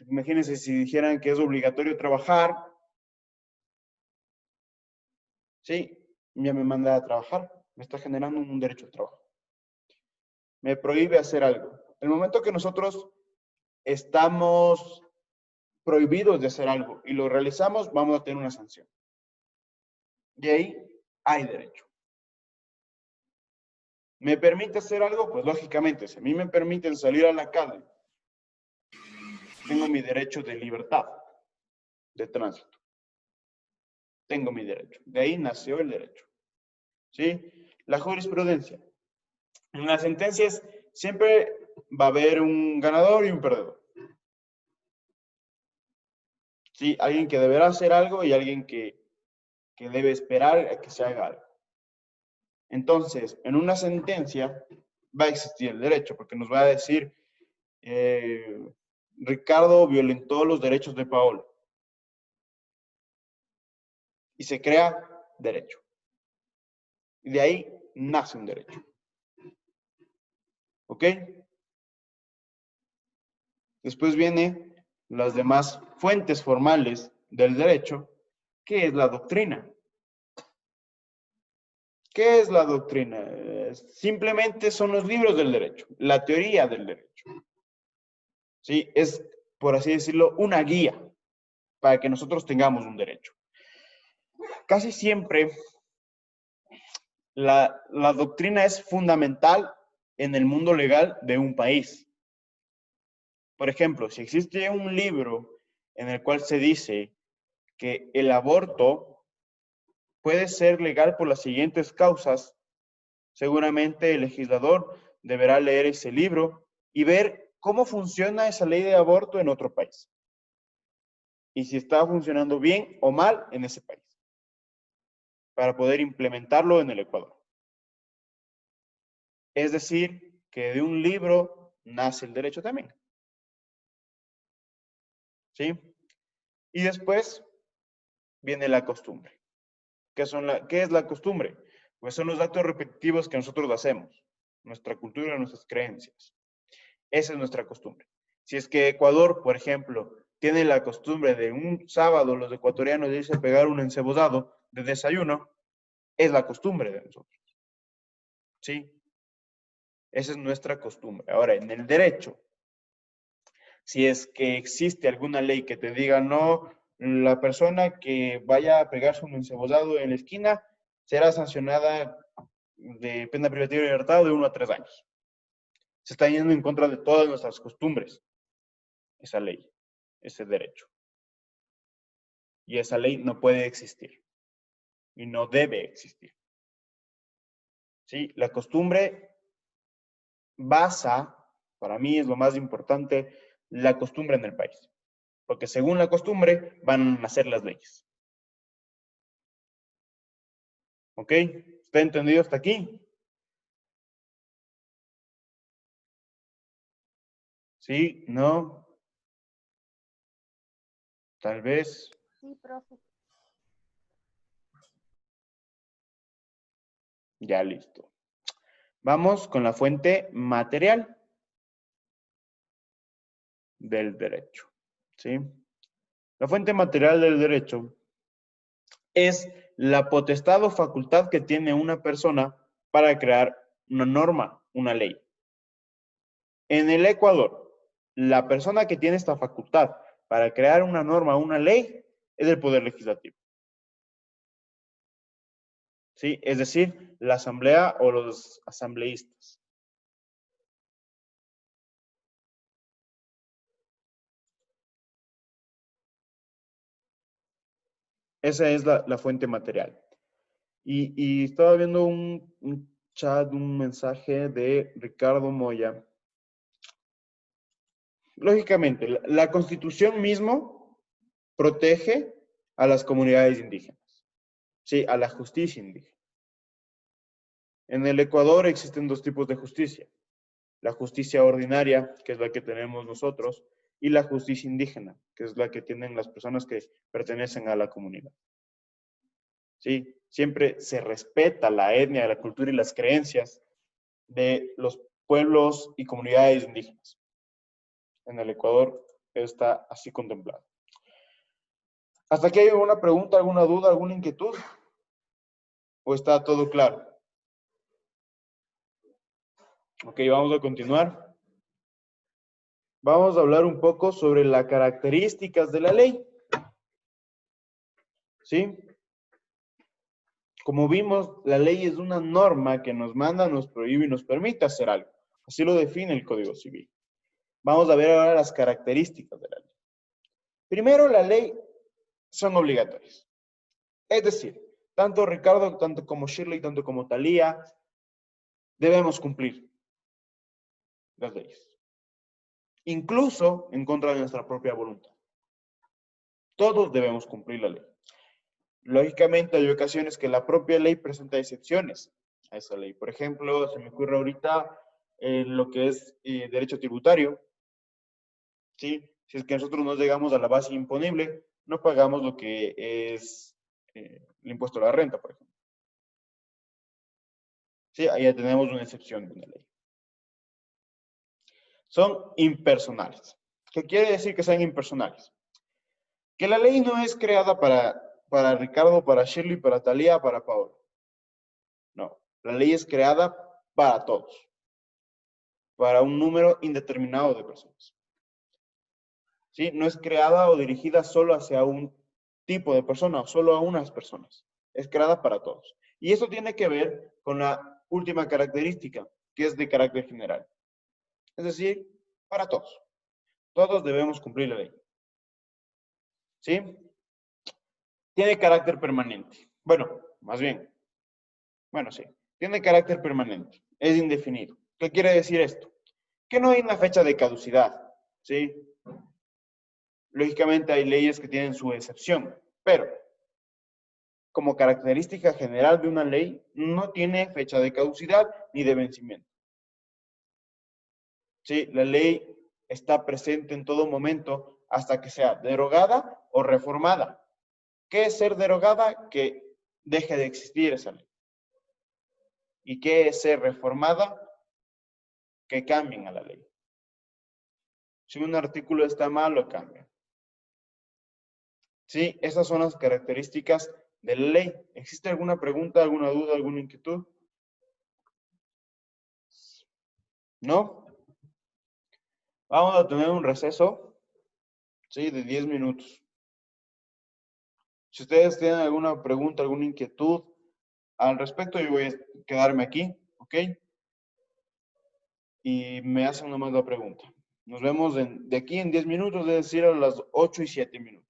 imagínense si dijeran que es obligatorio trabajar. Sí, ya me manda a trabajar. Me está generando un derecho al trabajo. Me prohíbe hacer algo. El momento que nosotros estamos prohibidos de hacer algo y lo realizamos, vamos a tener una sanción. De ahí hay derecho. ¿Me permite hacer algo? Pues lógicamente, si a mí me permiten salir a la calle, tengo mi derecho de libertad de tránsito. Tengo mi derecho. De ahí nació el derecho. ¿Sí? La jurisprudencia. En las sentencias siempre va a haber un ganador y un perdedor. ¿Sí? Alguien que deberá hacer algo y alguien que debe esperar a que se haga algo. Entonces, en una sentencia va a existir el derecho, porque nos va a decir, Ricardo violentó los derechos de Paola. Y se crea derecho. Y de ahí nace un derecho. ¿Ok? Después vienen las demás fuentes formales del derecho, que es la doctrina. ¿Qué es la doctrina? Simplemente son los libros del derecho, la teoría del derecho. ¿Sí? Es, por así decirlo, una guía para que nosotros tengamos un derecho. Casi siempre la doctrina es fundamental en el mundo legal de un país. Por ejemplo, si existe un libro en el cual se dice que el aborto puede ser legal por las siguientes causas, seguramente el legislador deberá leer ese libro y ver cómo funciona esa ley de aborto en otro país. Y si está funcionando bien o mal en ese país, para poder implementarlo en el Ecuador. Es decir, que de un libro nace el derecho también. ¿Sí? Y después viene la costumbre. ¿Qué es la costumbre? Pues son los actos repetitivos que nosotros hacemos, nuestra cultura, nuestras creencias. Esa es nuestra costumbre. Si es que Ecuador, por ejemplo, tiene la costumbre de un sábado los ecuatorianos irse a pegar un encebozado de desayuno, es la costumbre de nosotros. ¿Sí? Esa es nuestra costumbre. Ahora, en el derecho, si es que existe alguna ley que te diga no, la persona que vaya a pegarse un encebozado en la esquina será sancionada de pena privativa de libertad de 1 a 3 años. Se está yendo en contra de todas nuestras costumbres, esa ley, ese derecho. Y esa ley no puede existir. Y no debe existir. ¿Sí? La costumbre basa, para mí es lo más importante, la costumbre en el país. Porque según la costumbre van a nacer las leyes. ¿Ok? ¿Está entendido hasta aquí? ¿Sí? ¿No? Tal vez. Sí, profe. Ya listo. Vamos con la fuente material del derecho. ¿Sí? La fuente material del derecho es la potestad o facultad que tiene una persona para crear una norma, una ley. En el Ecuador, la persona que tiene esta facultad para crear una norma, una ley, es el Poder Legislativo. ¿Sí? Es decir, la asamblea o los asambleístas. Esa es la fuente material. Y estaba viendo un chat, un mensaje de Ricardo Moya. Lógicamente, la Constitución mismo protege a las comunidades indígenas, sí, a la justicia indígena. En el Ecuador existen dos tipos de justicia: la justicia ordinaria, que es la que tenemos nosotros, y la justicia indígena, que es la que tienen las personas que pertenecen a la comunidad. ¿Sí? Siempre se respeta la etnia, la cultura y las creencias de los pueblos y comunidades indígenas. En el Ecuador está así contemplado. ¿Hasta aquí hay alguna pregunta, alguna duda, alguna inquietud? ¿O está todo claro? Ok, vamos a continuar. Vamos a hablar un poco sobre las características de la ley. ¿Sí? Como vimos, la ley es una norma que nos manda, nos prohíbe y nos permite hacer algo. Así lo define el Código Civil. Vamos a ver ahora las características de la ley. Primero, la ley son obligatorias. Es decir, tanto Ricardo, tanto como Shirley, tanto como Talía, debemos cumplir las leyes. Incluso en contra de nuestra propia voluntad. Todos debemos cumplir la ley. Lógicamente, hay ocasiones que la propia ley presenta excepciones a esa ley. Por ejemplo, se me ocurre ahorita lo que es derecho tributario. ¿Sí? Si es que nosotros no llegamos a la base imponible, no pagamos lo que es el impuesto a la renta, por ejemplo. ¿Sí? Ahí ya tenemos una excepción de una ley. Son impersonales. ¿Qué quiere decir que sean impersonales? Que la ley no es creada para Ricardo, para Shirley, para Talía, para Paola. No, la ley es creada para todos, para un número indeterminado de personas. ¿Sí? No es creada o dirigida solo hacia un tipo de persona o solo a unas personas. Es creada para todos. Y eso tiene que ver con la última característica, que es de carácter general. Es decir, para todos. Todos debemos cumplir la ley. ¿Sí? Tiene carácter permanente. Bueno, más bien. Bueno, sí. Tiene carácter permanente. Es indefinido. ¿Qué quiere decir esto? Que no hay una fecha de caducidad. ¿Sí? Lógicamente hay leyes que tienen su excepción, pero como característica general de una ley, no tiene fecha de caducidad ni de vencimiento. ¿Sí? La ley está presente en todo momento hasta que sea derogada o reformada. ¿Qué es ser derogada? Que deje de existir esa ley. ¿Y qué es ser reformada? Que cambien a la ley. Si un artículo está mal, lo cambian. ¿Sí? Esas son las características de la ley. ¿Existe alguna pregunta, alguna duda, alguna inquietud? ¿No? Vamos a tener un receso, ¿sí? De 10 minutos. Si ustedes tienen alguna pregunta, alguna inquietud al respecto, yo voy a quedarme aquí, ¿ok? Y me hacen nomás la pregunta. Nos vemos de aquí en 10 minutos, es decir, a las 8:07.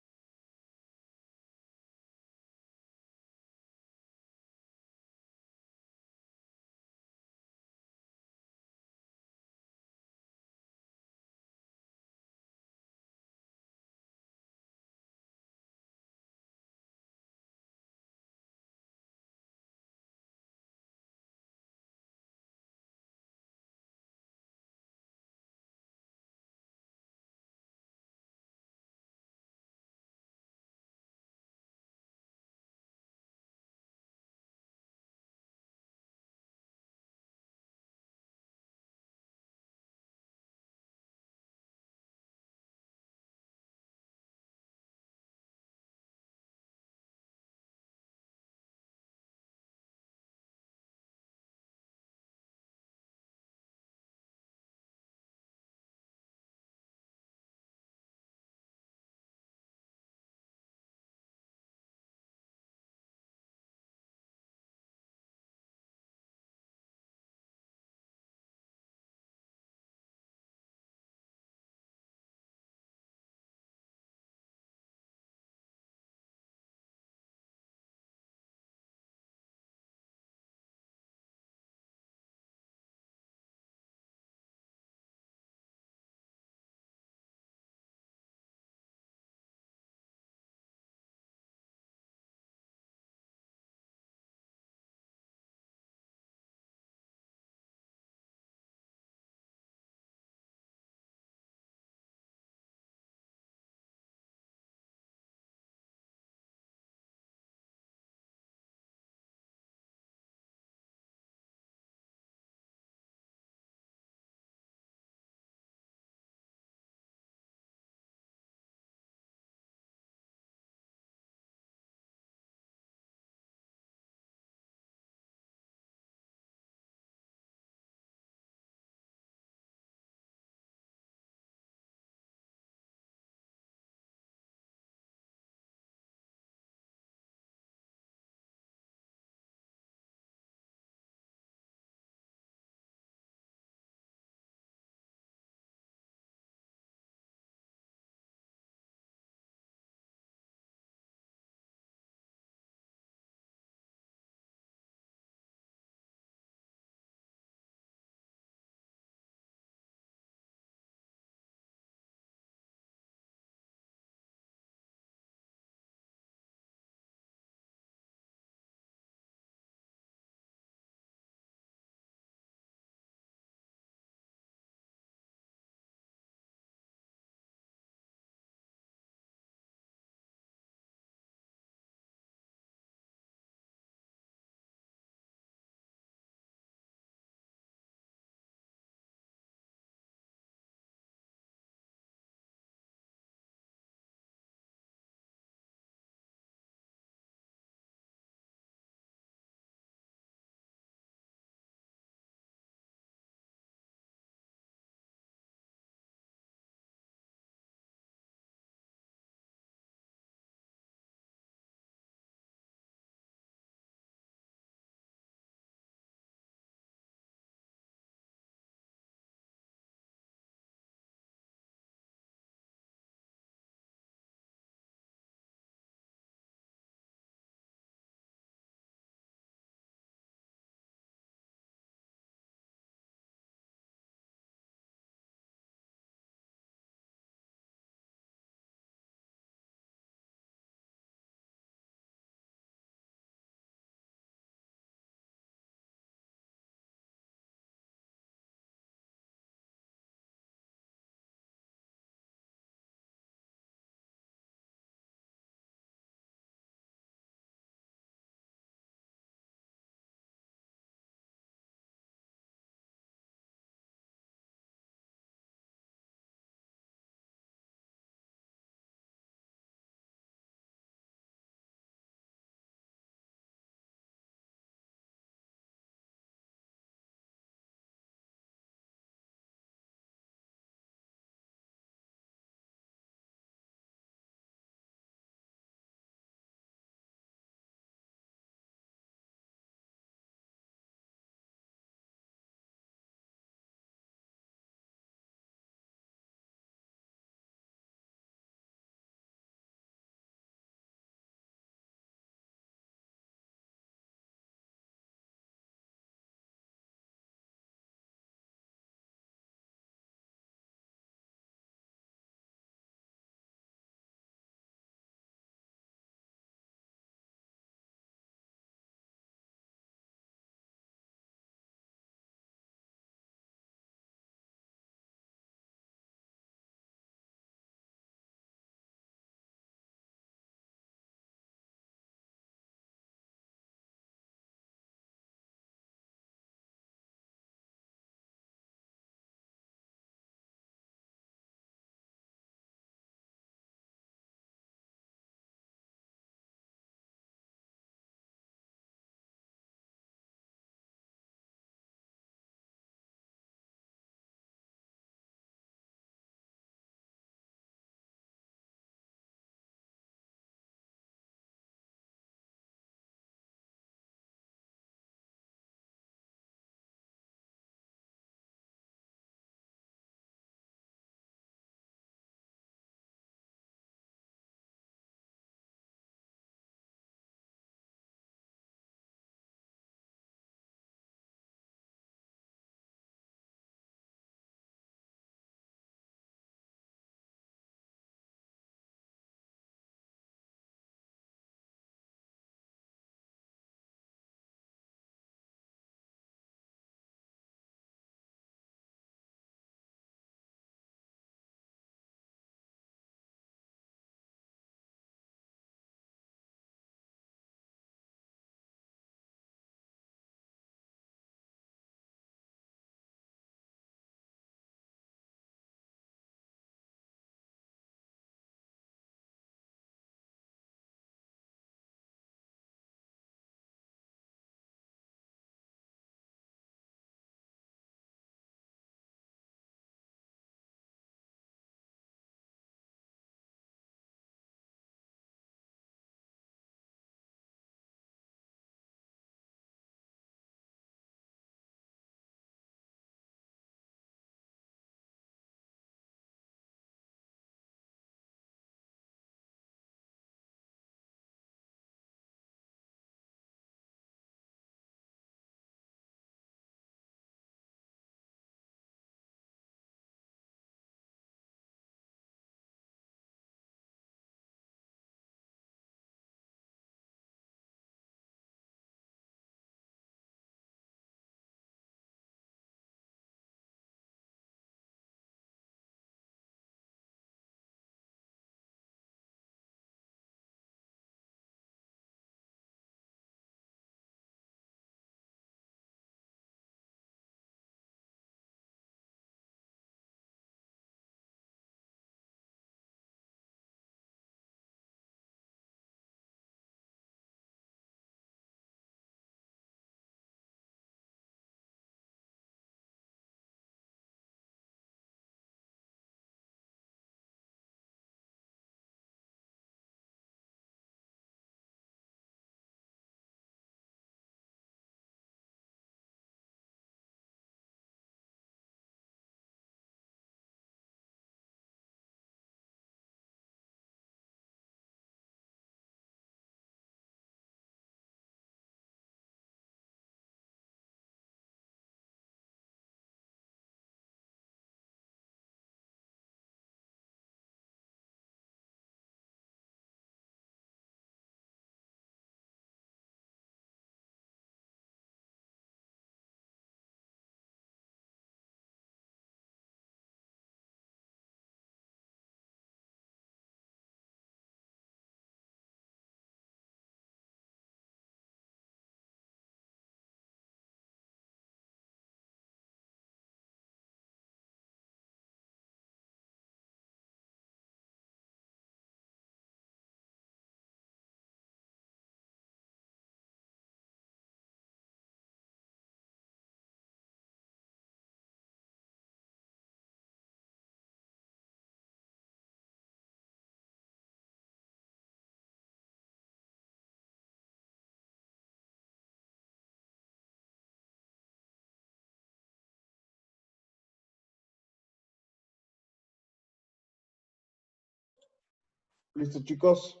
¿Listo, chicos?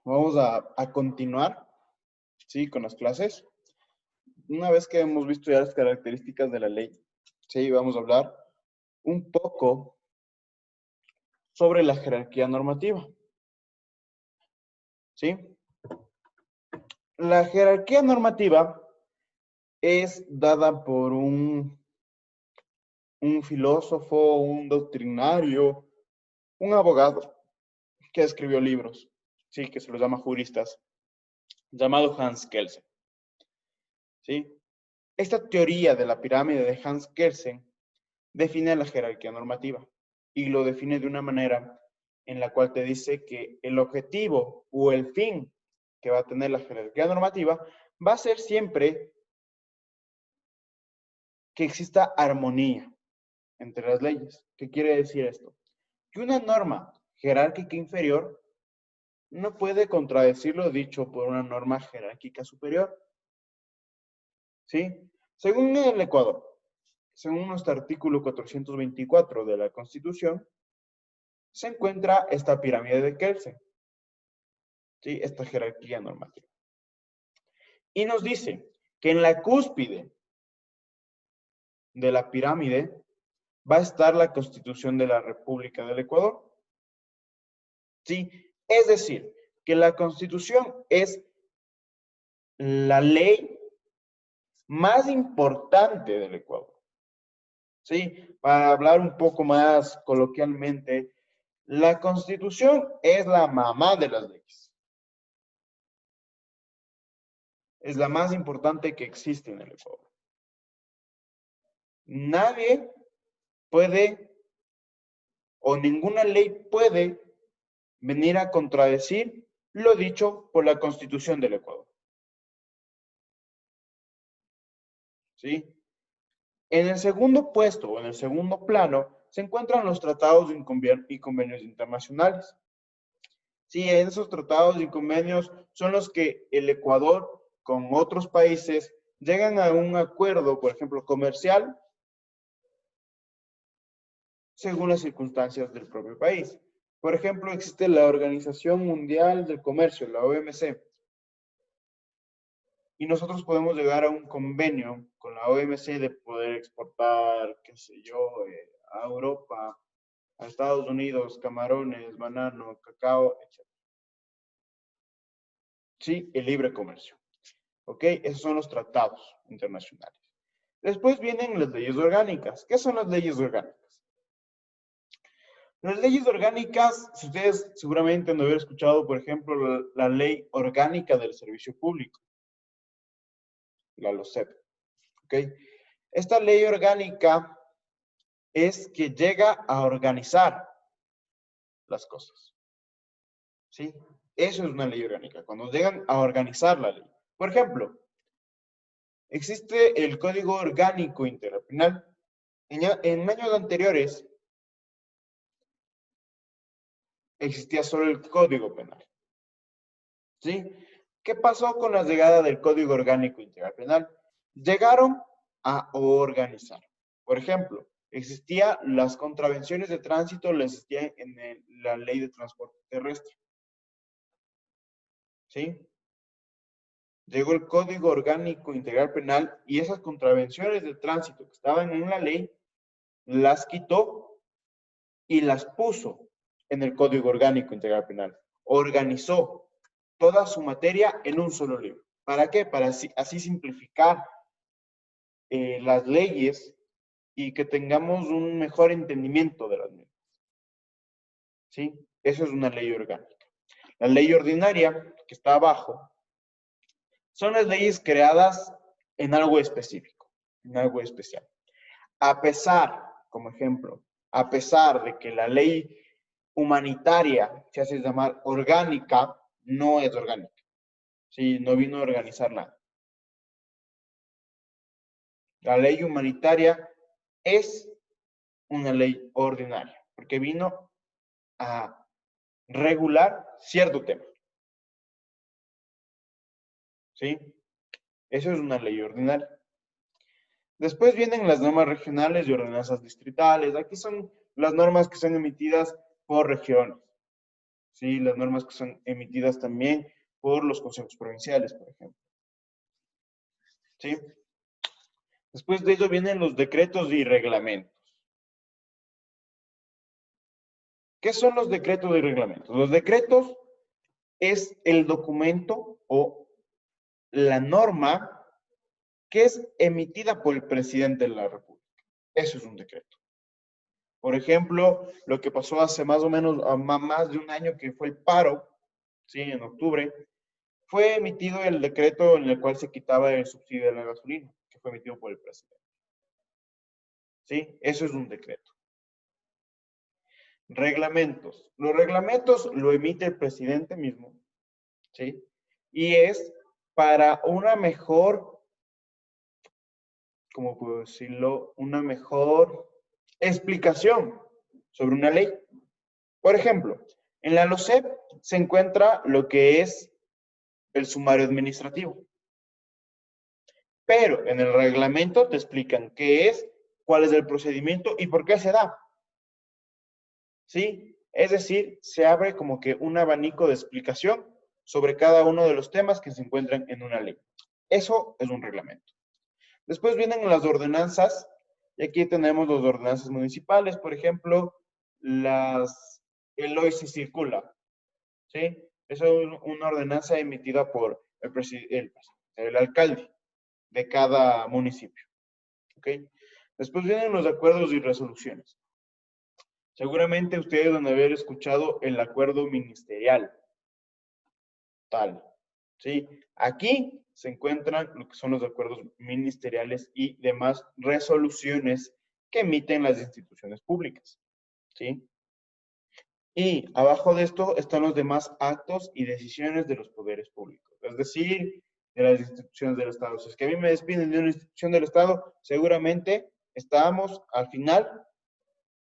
Vamos a continuar, ¿sí? Con las clases. Una vez que hemos visto ya las características de la ley, ¿sí? Vamos a hablar un poco sobre la jerarquía normativa, ¿sí? La jerarquía normativa es dada por un filósofo, un doctrinario, un abogado que escribió libros, ¿sí? Que se los llama juristas, llamado Hans Kelsen, ¿sí? Esta teoría de la pirámide de Hans Kelsen define la jerarquía normativa y lo define de una manera en la cual te dice que el objetivo o el fin que va a tener la jerarquía normativa va a ser siempre que exista armonía entre las leyes. ¿Qué quiere decir esto? Que una norma jerárquica inferior no puede contradecir lo dicho por una norma jerárquica superior. ¿Sí? Según el Ecuador, según nuestro artículo 424 de la Constitución, se encuentra esta pirámide de Kelsen, ¿sí? Esta jerarquía normativa. Y nos dice que en la cúspide de la pirámide va a estar la Constitución de la República del Ecuador. ¿Sí? Es decir, que la Constitución es la ley más importante del Ecuador. ¿Sí? Para hablar un poco más coloquialmente, la Constitución es la mamá de las leyes. Es la más importante que existe en el Ecuador. Nadie puede, o ninguna ley puede, venir a contradecir lo dicho por la Constitución del Ecuador. ¿Sí? En el segundo puesto, o en el segundo plano, se encuentran los tratados y convenios internacionales. Sí, en esos tratados y convenios son los que el Ecuador con otros países llegan a un acuerdo, por ejemplo, comercial, según las circunstancias del propio país. Por ejemplo, existe la Organización Mundial del Comercio, la OMC. Y nosotros podemos llegar a un convenio con la OMC de poder exportar, qué sé yo, a Europa, a Estados Unidos, camarones, banano, cacao, etc. Sí, el libre comercio. ¿Ok? Esos son los tratados internacionales. Después vienen las leyes orgánicas. ¿Qué son las leyes orgánicas? Las leyes orgánicas, si ustedes seguramente han de haber escuchado, por ejemplo, la Ley Orgánica del Servicio Público, la LOSEP. ¿Ok? Esta ley orgánica es que llega a organizar las cosas. ¿Sí? Eso es una ley orgánica, cuando llegan a organizar la ley. Por ejemplo, existe el Código Orgánico Integral Penal. En años anteriores existía solo el Código Penal. ¿Sí? ¿Qué pasó con la llegada del Código Orgánico Integral Penal? Llegaron a organizar. Por ejemplo, existían las contravenciones de tránsito, existían en la Ley de Transporte Terrestre. ¿Sí? Llegó el Código Orgánico Integral Penal y esas contravenciones de tránsito que estaban en la ley, las quitó y las puso en el Código Orgánico Integral Penal. Organizó toda su materia en un solo libro. ¿Para qué? Para así simplificar las leyes y que tengamos un mejor entendimiento de las mismas. ¿Sí? Eso es una ley orgánica. La ley ordinaria, que está abajo, son las leyes creadas en algo específico, en algo especial. A pesar, como ejemplo, a pesar de que la ley humanitaria se hace llamar orgánica, no es orgánica. Sí, no vino a organizar nada. La ley humanitaria es una ley ordinaria, porque vino a regular cierto tema. ¿Sí? Eso es una ley ordinaria. Después vienen las normas regionales y ordenanzas distritales. Aquí son las normas que son emitidas por regiones, ¿sí? Las normas que son emitidas también por los consejos provinciales, por ejemplo. ¿Sí? Después de ello vienen los decretos y reglamentos. ¿Qué son los decretos y reglamentos? Los decretos es el documento o la norma que es emitida por el presidente de la República. Eso es un decreto. Por ejemplo, lo que pasó hace más o menos más de un año, que fue el paro, ¿sí? En octubre, fue emitido el decreto en el cual se quitaba el subsidio de la gasolina, que fue emitido por el presidente. ¿Sí? Eso es un decreto. Reglamentos. Los reglamentos lo emite el presidente mismo, ¿sí? Y es para una mejor, ¿cómo puedo decirlo? Una mejor explicación sobre una ley. Por ejemplo, en la LOCEP se encuentra lo que es el sumario administrativo. Pero en el reglamento te explican qué es, cuál es el procedimiento y por qué se da. ¿Sí? Es decir, se abre como que un abanico de explicación sobre cada uno de los temas que se encuentran en una ley. Eso es un reglamento. Después vienen las ordenanzas, y aquí tenemos las ordenanzas municipales, por ejemplo, el hoy se circula, ¿sí? Eso es una ordenanza emitida por el alcalde de cada municipio, ¿ok? Después vienen los acuerdos y resoluciones. Seguramente ustedes van a haber escuchado el acuerdo ministerial, tal, ¿sí? Aquí se encuentran lo que son los acuerdos ministeriales y demás resoluciones que emiten las instituciones públicas, ¿sí? Y abajo de esto están los demás actos y decisiones de los poderes públicos, es decir, de las instituciones del Estado. Si es que a mí me despiden de una institución del Estado, seguramente estamos al final,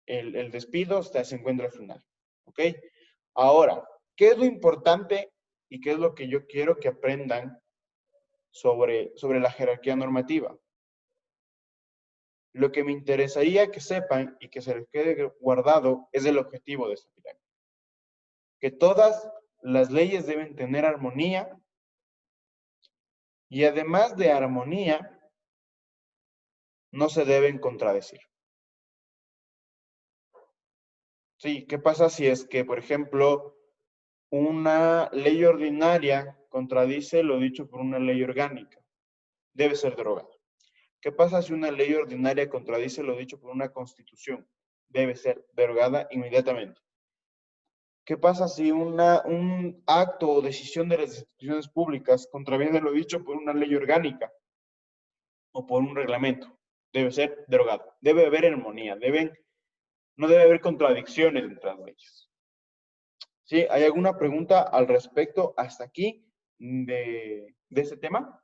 el despido se encuentra al final, ¿ok? Ahora, ¿qué es lo importante y qué es lo que yo quiero que aprendan sobre la jerarquía normativa? Lo que me interesaría que sepan y que se les quede guardado es el objetivo de esta pirámide. Que todas las leyes deben tener armonía y además de armonía, no se deben contradecir. Sí, ¿qué pasa si es que, por ejemplo, una ley ordinaria contradice lo dicho por una ley orgánica? Debe ser derogada. ¿Qué pasa si una ley ordinaria contradice lo dicho por una constitución? Debe ser derogada inmediatamente. ¿Qué pasa si un acto o decisión de las instituciones públicas contraviene lo dicho por una ley orgánica o por un reglamento? Debe ser derogado. Debe haber armonía. No debe haber contradicciones entre las leyes. ¿Sí? ¿Hay alguna pregunta al respecto hasta aquí de este tema?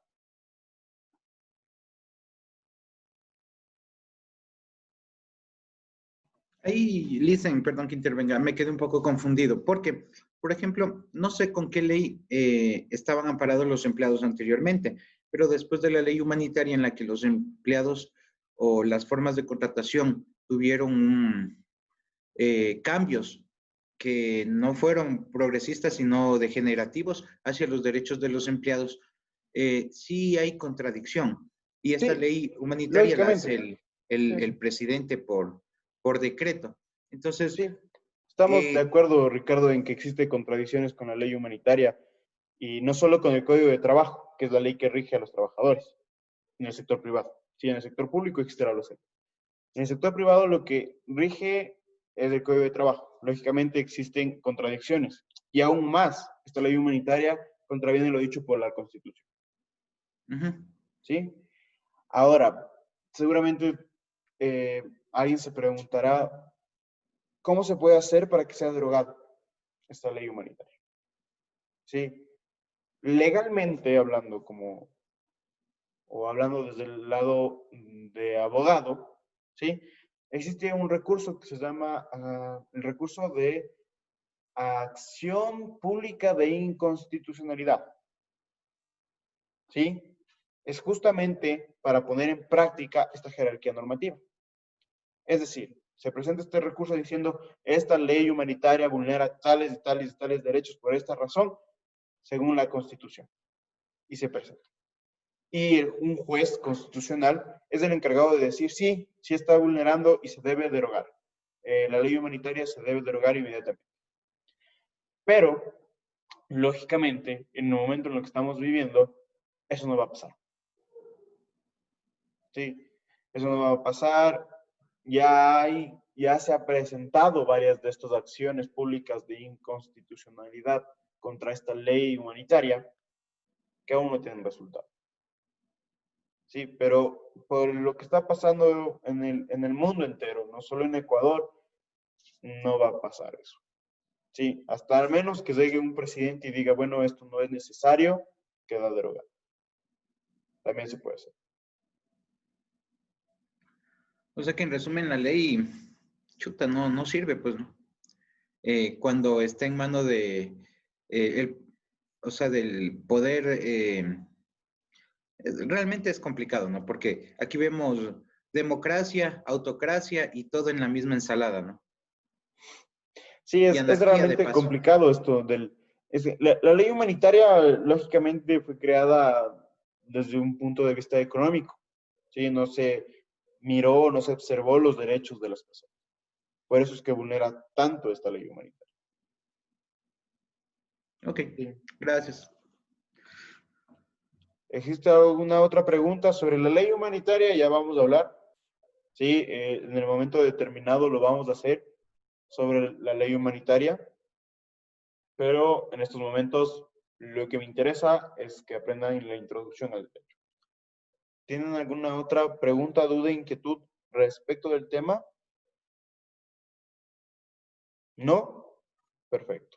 Ahí, Listen, perdón que intervenga, me quedé un poco confundido, porque, por ejemplo, no sé con qué ley estaban amparados los empleados anteriormente, pero después de la ley humanitaria en la que los empleados o las formas de contratación tuvieron cambios que no fueron progresistas, sino degenerativos hacia los derechos de los empleados, sí hay contradicción. Y esta Sí, ley humanitaria la hace lógicamente. el presidente por decreto. Entonces, Sí, estamos de acuerdo, Ricardo, en que existen contradicciones con la ley humanitaria y no solo con el Código de Trabajo, que es la ley que rige a los trabajadores en el sector privado. Sí, en el sector público existe la LOCEP. En el sector privado lo que rige es el Código de Trabajo. Lógicamente existen contradicciones y aún más, esta ley humanitaria contraviene lo dicho por la Constitución. ¿Sí? Ahora, seguramente alguien se preguntará, ¿cómo se puede hacer para que sea derogada esta ley humanitaria? ¿Sí? Legalmente hablando, o hablando desde el lado de abogado, ¿sí? Existe un recurso que se llama el recurso de acción pública de inconstitucionalidad. ¿Sí? Es justamente para poner en práctica esta jerarquía normativa. Es decir, Se presenta este recurso diciendo, esta ley humanitaria vulnera tales y tales y tales derechos por esta razón, según la Constitución. Y se presenta. Y un juez constitucional es el encargado de decir, sí, sí está vulnerando y se debe derogar. La ley humanitaria se debe derogar inmediatamente. Pero, lógicamente, en el momento en el que estamos viviendo, eso no va a pasar. Sí, eso no va a pasar. Ya se ha presentado varias de estas acciones públicas de inconstitucionalidad contra esta ley humanitaria que aún no tienen resultado. Sí, pero por lo que está pasando en el mundo entero, no solo en Ecuador, no va a pasar eso. Sí, hasta al menos que llegue un presidente y diga, bueno, esto no es necesario, queda derogado. También se puede hacer. O sea que en resumen la ley, chuta, no sirve, pues, ¿no? Cuando está en mano de, del poder, realmente es complicado, ¿no? Porque aquí vemos democracia, autocracia y todo en la misma ensalada, ¿no? Sí, es realmente complicado esto. La ley humanitaria, lógicamente, fue creada desde un punto de vista económico. ¿Sí? No se miró, no se observó los derechos de las personas. Por eso es que vulnera tanto esta ley humanitaria. Ok, gracias. ¿Existe alguna otra pregunta sobre la ley humanitaria? Ya vamos a hablar. Sí, en el momento determinado lo vamos a hacer sobre la ley humanitaria. Pero en estos momentos lo que me interesa es que aprendan la introducción al derecho. ¿Tienen alguna otra pregunta, duda, inquietud respecto del tema? ¿No? Perfecto.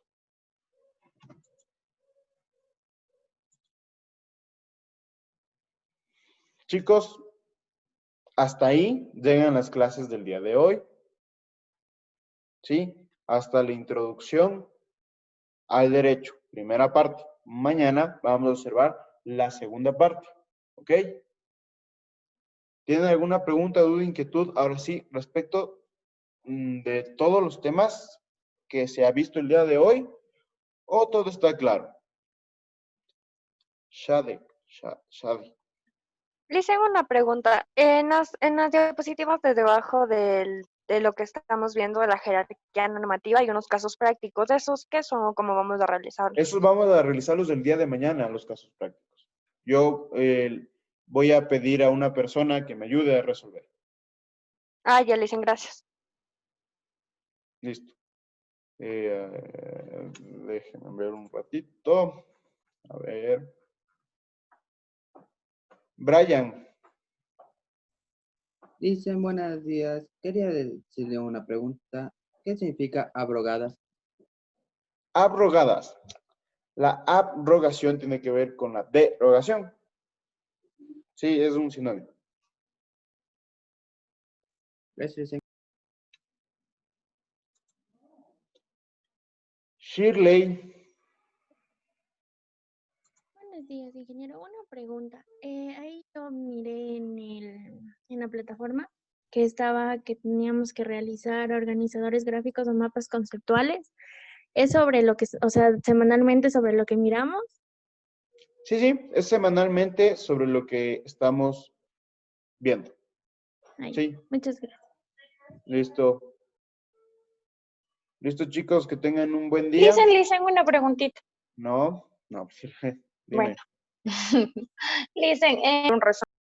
Chicos, hasta ahí llegan las clases del día de hoy. ¿Sí? Hasta la introducción al derecho. Primera parte. Mañana vamos a observar la segunda parte. ¿Ok? ¿Tienen alguna pregunta, duda, inquietud? Ahora sí, respecto de todos los temas que se ha visto el día de hoy, ¿o todo está claro? Shadi. Les hago una pregunta. En las diapositivas de debajo de lo que estamos viendo de la jerarquía normativa hay unos casos prácticos. ¿Esos qué son o cómo vamos a realizarlos? Esos vamos a realizarlos el día de mañana, los casos prácticos. Yo voy a pedir a una persona que me ayude a resolver. Ah, ya le dicen gracias. Listo. Déjenme ver un ratito. A ver. Brian. Dicen, buenos días. Quería decirle una pregunta. ¿Qué significa abrogadas? Abrogadas. La abrogación tiene que ver con la derogación. Sí, es un sinónimo. Gracias. Shirley. Buenos días, ingeniero. Una pregunta. Ahí yo miré en la plataforma que teníamos que realizar organizadores gráficos o mapas conceptuales. ¿Es sobre lo que, o sea, semanalmente sobre lo que miramos? Sí, es semanalmente sobre lo que estamos viendo. Ahí. Sí. Muchas gracias. Listo. Listo, chicos, que tengan un buen día. Listen, una preguntita. No, dime. Bueno. Listen, un resumen.